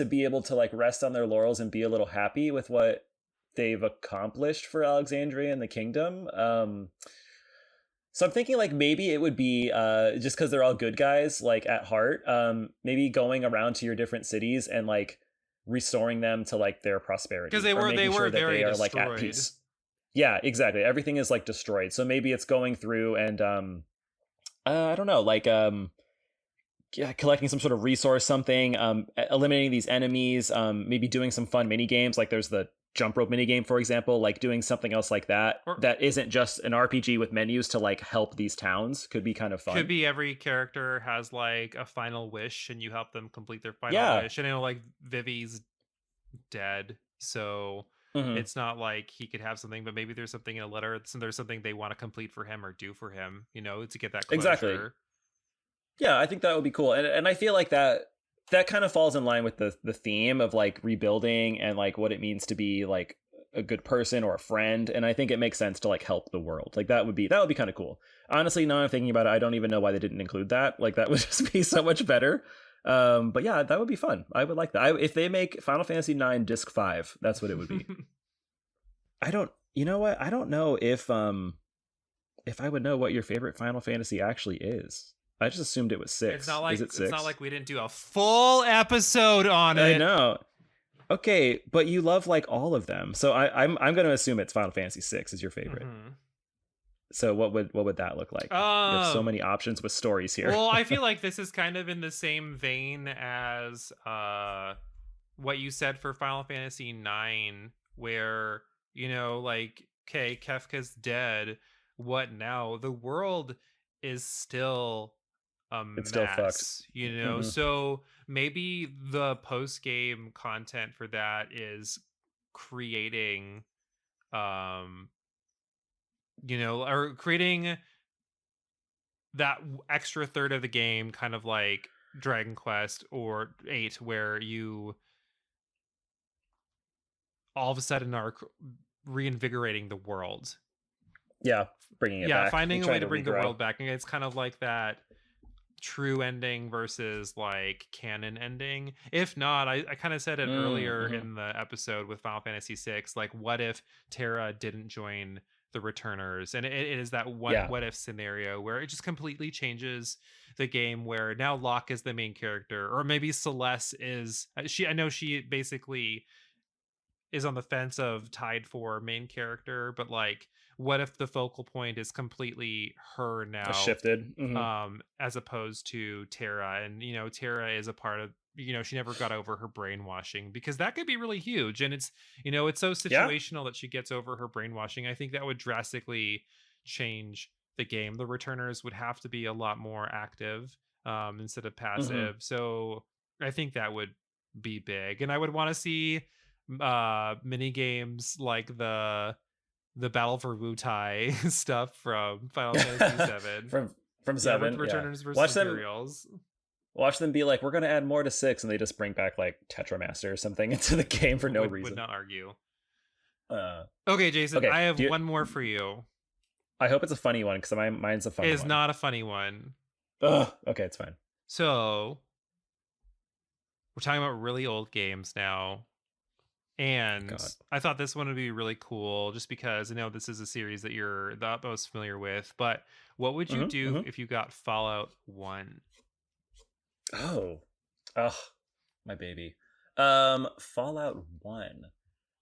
be able to like rest on their laurels and be a little happy with what they've accomplished for Alexandria and the kingdom. So I'm thinking like maybe it would be just because they're all good guys like at heart. Maybe going around to your different cities and like restoring them to like their prosperity, because they were very destroyed. Like at peace. Yeah, exactly. Everything is like destroyed. So maybe it's going through and I don't know, like collecting some sort of resource, something, eliminating these enemies, maybe doing some fun mini games. Like there's the jump rope minigame, for example, like doing something else like that that isn't just an RPG with menus to like help these towns could be kind of fun. Could be every character has like a final wish and you help them complete their final wish. And like Vivi's dead, so it's not like he could have something, but maybe there's something in a letter, there's something they want to complete for him or do for him, to get that closure. Exactly. Yeah, I think that would be cool. And I feel like that kind of falls in line with the theme of like rebuilding and like what it means to be like a good person or a friend. And I think it makes sense to like help the world. Like that would be kind of cool. Honestly, now I'm thinking about it, I don't even know why they didn't include that. Like that would just be so much better. But yeah, that would be fun. I would like that. If they make Final Fantasy IX Disc 5, that's what it would be. You know what? I don't know if I would know what your favorite Final Fantasy actually is. I just assumed it was 6. It's not like is it 6? It's not like we didn't do a full episode on it. I know. Okay, but you love like all of them, so I'm going to assume it's Final Fantasy VI is your favorite. So what would that look like? You have so many options with stories here. Well, I feel like this is kind of in the same vein as what you said for Final Fantasy IX, where like, okay, Kefka's dead. What now? The world is still it's mess, still fucked. So maybe the post-game content for that is creating or creating that extra third of the game, kind of like Dragon Quest or 8, where you all of a sudden are reinvigorating the world. Yeah, bringing it back. Yeah, finding a way to bring the world back. And it's kind of like that true ending versus like canon ending. If not, I kind of said it earlier in the episode with Final Fantasy VI, like what if Terra didn't join the Returners? And it is that what if scenario where it just completely changes the game, where now Locke is the main character, or maybe Celeste is I know she basically is on the fence of tied for main character, but like what if the focal point is completely her now, shifted, as opposed to Terra? And Terra is a part of, she never got over her brainwashing, because that could be really huge. And it's it's so situational that she gets over her brainwashing. I think that would drastically change the game. The Returners would have to be a lot more active instead of passive. So I think that would be big. And I would want to see mini games like the Battle for Wutai stuff from Final Fantasy VII. from 7, Returners versus Imperials. Watch them be like, we're going to add more to 6, and they just bring back like Tetramaster or something into the game for no reason. Would not argue. Okay, Jason, I have one more for you. I hope it's a funny one, because mine's a funny one. It is not a funny one. Ugh, okay, it's fine. So we're talking about really old games now. And I thought this one would be really cool, just because I know this is a series that you're the most familiar with. But what would you do if you got Fallout 1? Oh, my baby. Fallout 1.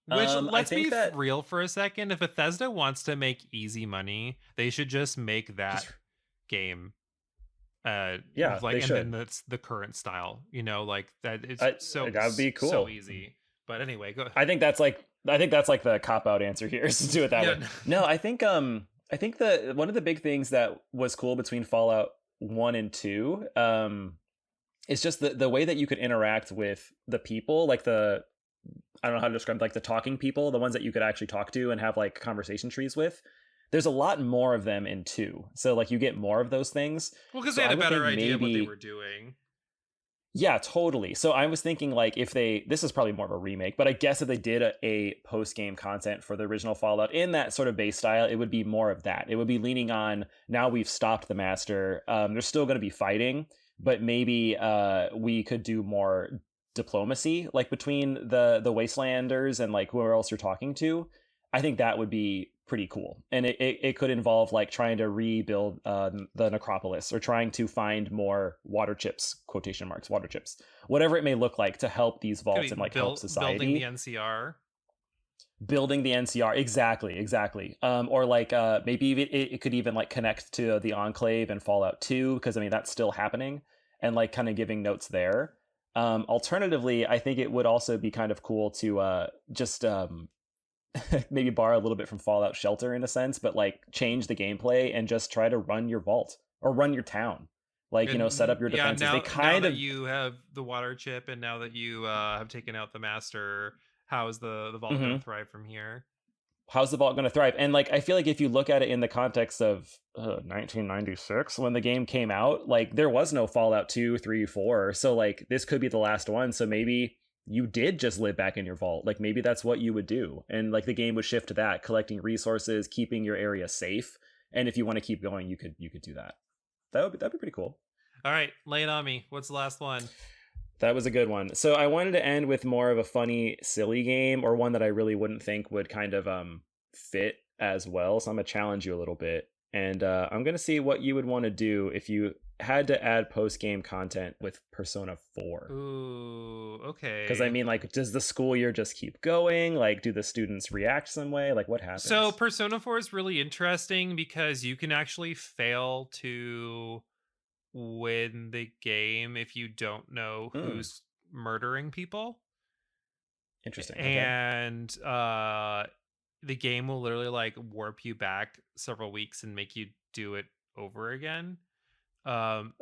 Which, let's be real for a second. If Bethesda wants to make easy money, they should just make that game. Then that's the current style. Like that. It's that would be cool. So easy. But anyway, go ahead. I think that's like the cop-out answer here, is to do it that way. No, I think that one of the big things that was cool between Fallout 1 and 2 is just the way that you could interact with the people, like I don't know how to describe, like the talking people, the ones that you could actually talk to and have like conversation trees with. There's a lot more of them in 2. So like you get more of those things. Well, because they had a better idea of what they were doing. Yeah, totally. So I was thinking, like, this is probably more of a remake, but I guess if they did a post-game content for the original Fallout in that sort of base style, it would be more of that. It would be leaning on, now we've stopped the master. There's still going to be fighting, but maybe we could do more diplomacy, like between the Wastelanders and like whoever else you're talking to. I think that would be pretty cool. And it could involve like trying to rebuild the necropolis, or trying to find more water chips, quotation marks, water chips, whatever it may look like, to help these vaults and like help society. Building the NCR. Exactly. Or like maybe it could even like connect to the Enclave and Fallout 2, because I mean that's still happening, and like kind of giving notes there. Alternatively, I think it would also be kind of cool to just maybe borrow a little bit from Fallout Shelter in a sense, but like change the gameplay and just try to run your vault or run your town. Like, you know, set up your defenses. Now, They kind now of that you have the water chip and now that you have taken out the master, how is the vault going to thrive from here? How's the vault going to thrive? And like, I feel like if you look at it in the context of 1996, when the game came out, like there was no Fallout 2, 3, 4. So like this could be the last one. So maybe you did just live back in your vault. Like maybe that's what you would do. And like the game would shift to that, collecting resources, keeping your area safe. And if you want to keep going, you could do that. That'd be pretty cool. All right, lay it on me. What's the last one? That was a good one. So I wanted to end with more of a funny, silly game, or one that I really wouldn't think would kind of fit as well. So I'm gonna challenge you a little bit, and I'm gonna see what you would want to do if you had to add post-game content with Persona 4. Ooh, okay. Because I mean, like, does the school year just keep going? Like, do the students react some way? Like, what happens? So Persona 4 is really interesting because you can actually fail to win the game if you don't know who's murdering people. Interesting. And the game will literally like warp you back several weeks and make you do it over again. And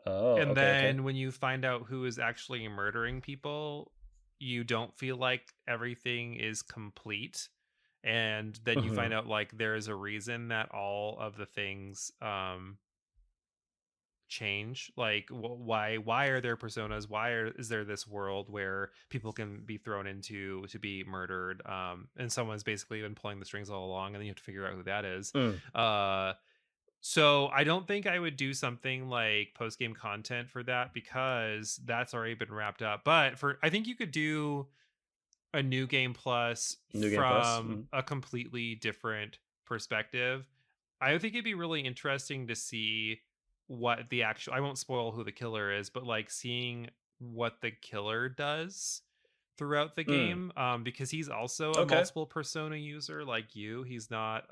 then when you find out who is actually murdering people, you don't feel like everything is complete. And then you find out like there is a reason that all of the things change. Like why are there personas? Is there this world where people can be thrown into to be murdered? And someone's basically been pulling the strings all along, and then you have to figure out who that is. So I don't think I would do something like post-game content for that because that's already been wrapped up. But I think you could do a new game plus from a completely different perspective. I think it'd be really interesting to see what the actual, I won't spoil who the killer is, but like seeing what the killer does throughout the game, because he's also a multiple persona user like you. He's not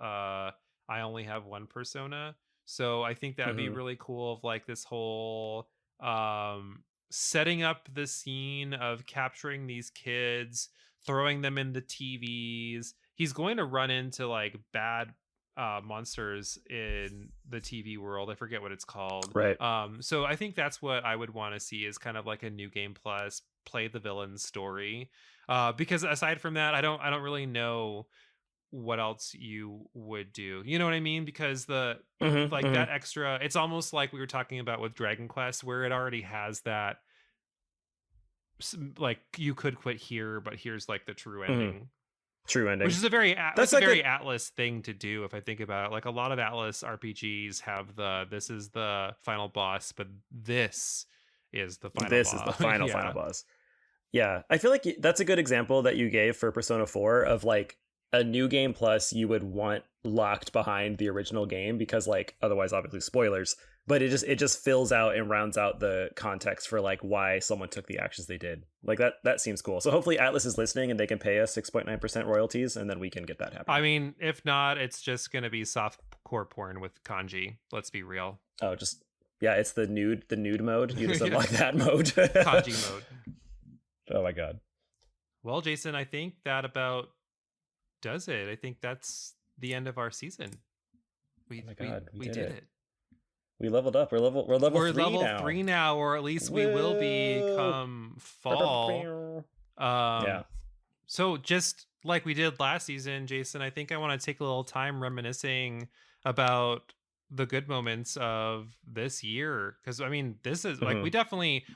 I only have one persona. So I think that'd be really cool of like this whole setting up the scene of capturing these kids, throwing them in the TVs. He's going to run into like bad monsters in the TV world. I forget what it's called. Right. So I think that's what I would want to see is kind of like a new game plus play the villain's story. Because aside from that, I don't really know what else you would do. You know what I mean? Because that extra, it's almost like we were talking about with Dragon Quest, where it already has that like you could quit here, but here's like the true ending. True ending, which is a very Atlas thing to do. If I think about it, like a lot of Atlas RPGs have this is the final boss, but this is the final boss. Is the final boss. Yeah, I feel like that's a good example that you gave for Persona 4 of like a new game plus you would want locked behind the original game, because like otherwise obviously spoilers, but it just fills out and rounds out the context for like why someone took the actions they did. Like that seems cool. So hopefully Atlas is listening and they can pay us 6.9% royalties, and then we can get that happening. I mean, if not, it's just gonna be softcore porn with kanji. Let's be real. Oh, it's the nude mode. You just unlock that mode. Kanji mode. Oh my god. Well, Jason, I think that about does it. I think that's the end of our season. We did it. We leveled up. We're level three now, or at least we will be come fall. So just like we did last season, Jason, I think I want to take a little time reminiscing about the good moments of this year, because I mean this is like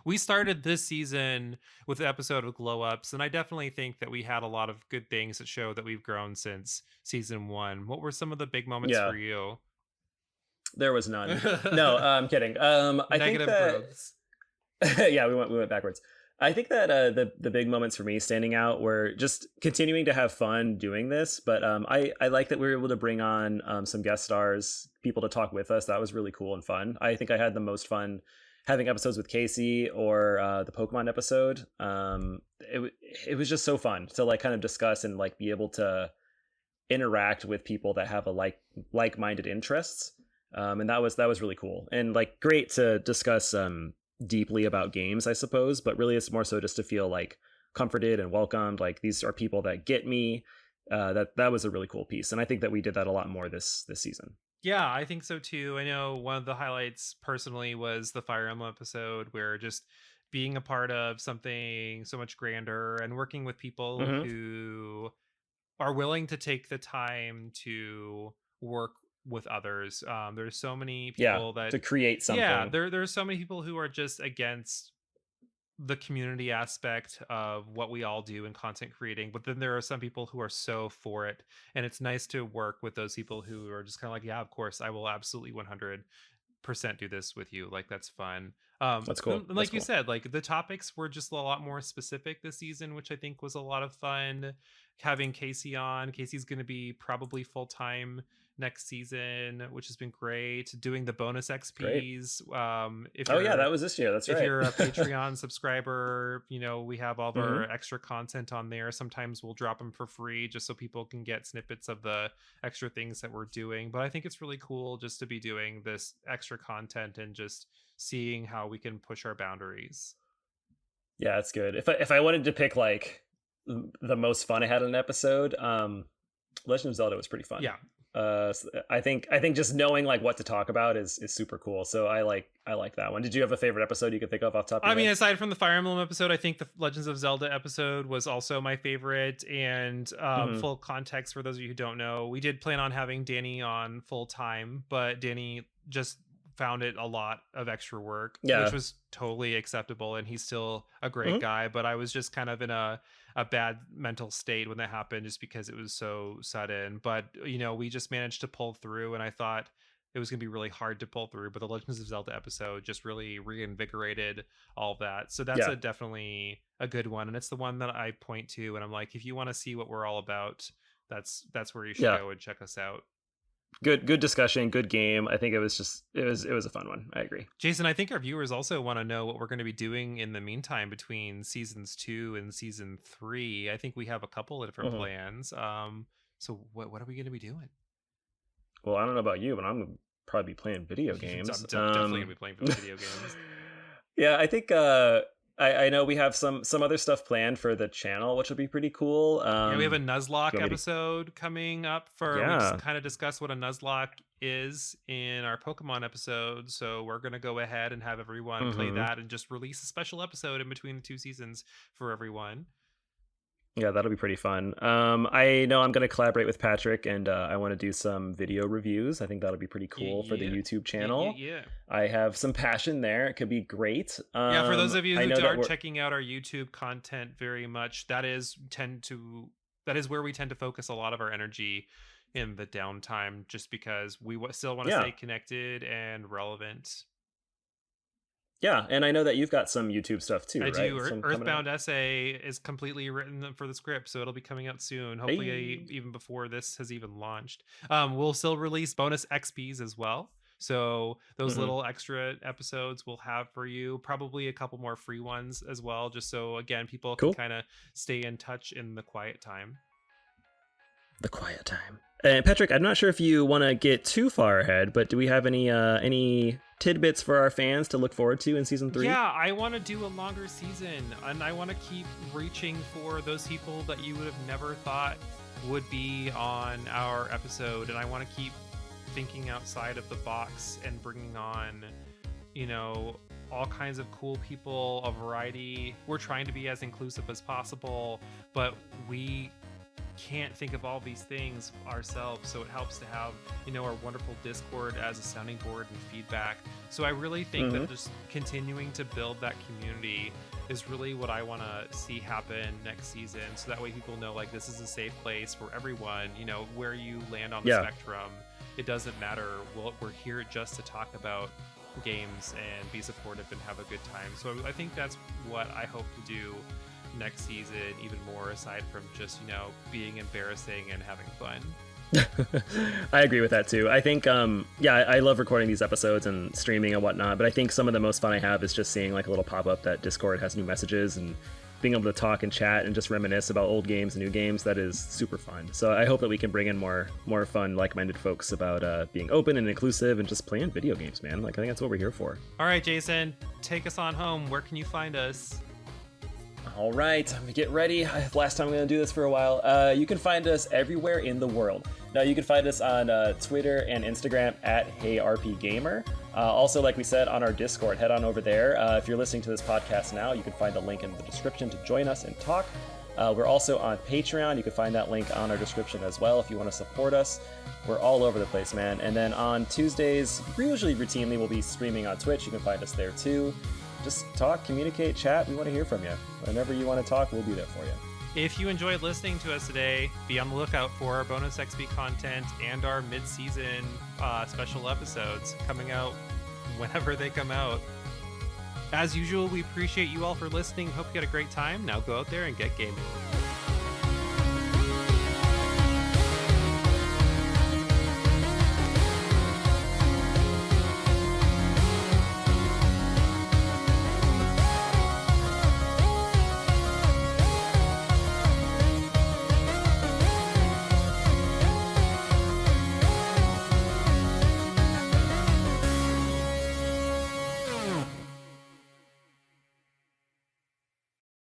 we started this season with the episode of Glow Ups, and I definitely think that we had a lot of good things that show that we've grown since season 1. What were some of the big moments for you? There was none. No, I'm kidding. I think that yeah, we went backwards. I think that the big moments for me standing out were just continuing to have fun doing this, but I like that we were able to bring on some guest stars, people to talk with us. That was really cool and fun. I think I had the most fun having episodes with Casey or the Pokemon episode. It was just so fun to like kind of discuss and like be able to interact with people that have a like-minded interests. And that was really cool and like great to discuss deeply about games, I suppose, but really it's more so just to feel like comforted and welcomed. Like these are people that get me, that was a really cool piece, and I think that we did that a lot more this season. Yeah, I think so too. I know one of the highlights personally was the Fire Emblem episode, where just being a part of something so much grander and working with people Hmm. who are willing to take the time to work with others. There's so many Yeah, people that, to create yeah, something. there's so many people who are just against the community aspect of what we all do in content creating, but then there are some people who are so for it, and it's nice to work with those people who are just kind of like, yeah, of course I will absolutely 100% do this with you, like that's fun. That's cool. And That's like you cool. said, like the topics were just a lot more specific this season, which I think was a lot of fun. Having Casey's going to be probably full-time next season, which has been great. Doing the bonus Great. XPs, if Oh yeah, you're that was this year. That's if right. you're a Patreon subscriber, we have all of Hmm. our extra content on there. Sometimes we'll drop them for free just so people can get snippets of the extra things that we're doing. But I think it's really cool just to be doing this extra content and just seeing how we can push our boundaries. Yeah, it's good. If I wanted to pick like the most fun I had in an episode, Legend of Zelda was pretty fun. Yeah. I think just knowing like what to talk about is super cool. So I like that one. Did you have a favorite episode you could think of off the top of your I mean, head? aside from the Fire Emblem episode, I think the Legends of Zelda episode was also my favorite. And Hmm. full context for those of you who don't know, we did plan on having Danny on full time, but Danny just found it a lot of extra work, which Yeah. was totally acceptable. And he's still a great Hmm. guy, but I was just kind of in a bad mental state when that happened, just because it was so sudden. But, we just managed to pull through, and I thought it was going to be really hard to pull through, but the Legends of Zelda episode just really reinvigorated all of that. So that's Yeah. definitely a good one, and it's the one that I point to and I'm like, if you want to see what we're all about, that's where you should Yeah. go and check us out. Good discussion, good game. I think it was a fun one. I agree. Jason, I think our viewers also want to know what we're going to be doing in the meantime between seasons 2 and season 3. I think we have a couple of different Hmm. plans. So what are we going to be doing? Well, I don't know about you, but I'm gonna probably be playing video I'm games. definitely going to be playing video games. Yeah, I think I know we have some other stuff planned for the channel, which will be pretty cool. Yeah, we have a Do Nuzlocke you want me to- episode coming up we Yeah. just kind of discussed what a Nuzlocke is in our Pokemon episode. So we're going to go ahead and have everyone play Mhm. that and just release a special episode in between the 2 seasons for everyone. Yeah, that'll be pretty fun. I know I'm going to collaborate with Patrick, and I want to do some video reviews. I think that'll be pretty cool for the Yeah. YouTube channel. Yeah. I have some passion there. It could be great. Yeah, for those of you I who know that aren't we're- checking out our YouTube content very much, that is where we tend to focus a lot of our energy in the downtime, just because we still want to Yeah. stay connected and relevant. Yeah, and I know that you've got some YouTube stuff too, I right? do. Some coming out? Earthbound Essay is completely written for the script, so it'll be coming out soon. Hopefully, Hey. even before this has even launched. We'll still release bonus XPs as well. So those Mhm. little extra episodes we'll have for you. Probably a couple more free ones as well, just so again people can Cool. kind of stay in touch in the quiet time. The quiet time. And Patrick, I'm not sure if you want to get too far ahead, but do we have any tidbits for our fans to look forward to in season 3? Yeah, I want to do a longer season, and I want to keep reaching for those people that you would have never thought would be on our episode, and I want to keep thinking outside of the box and bringing on, all kinds of cool people, a variety. We're trying to be as inclusive as possible, but we can't think of all these things ourselves, so it helps to have our wonderful Discord as a sounding board and feedback. So I really think that just continuing to build that community is really what I want to see happen next season, so that way people know like this is a safe place for everyone. Where you land on the spectrum, it doesn't matter. We're here just to talk about games and be supportive and have a good time. So I think that's what I hope to do next season, even more, aside from just being embarrassing and having fun. I agree with that too. I think I love recording these episodes and streaming and whatnot, but I think some of the most fun I have is just seeing like a little pop-up that Discord has new messages and being able to talk and chat and just reminisce about old games and new games. That is super fun. So I hope that we can bring in more fun, like-minded folks about being open and inclusive and just playing video games, man. Like, I think that's what we're here for. All right, Jason, take us on home. Where can you find us? All right, I'm gonna get ready. Last time I'm gonna do this for a while. You can find us everywhere in the world. Now you can find us on Twitter and Instagram at RPGaymer. Also, like we said, on our Discord, head on over there. If you're listening to this podcast now, you can find a link in the description to join us and talk. We're also on Patreon. You can find that link on our description as well if you want to support us. We're all over the place, man. And then on Tuesdays, usually routinely, we'll be streaming on Twitch. You can find us there too. Just talk, communicate, chat. We want to hear from you. Whenever you want to talk, we'll be there for you. If you enjoyed listening to us today, be on the lookout for our bonus XP content and our mid-season special episodes coming out whenever they come out. As usual, we appreciate you all for listening. Hope you had a great time. Now go out there and get gaming.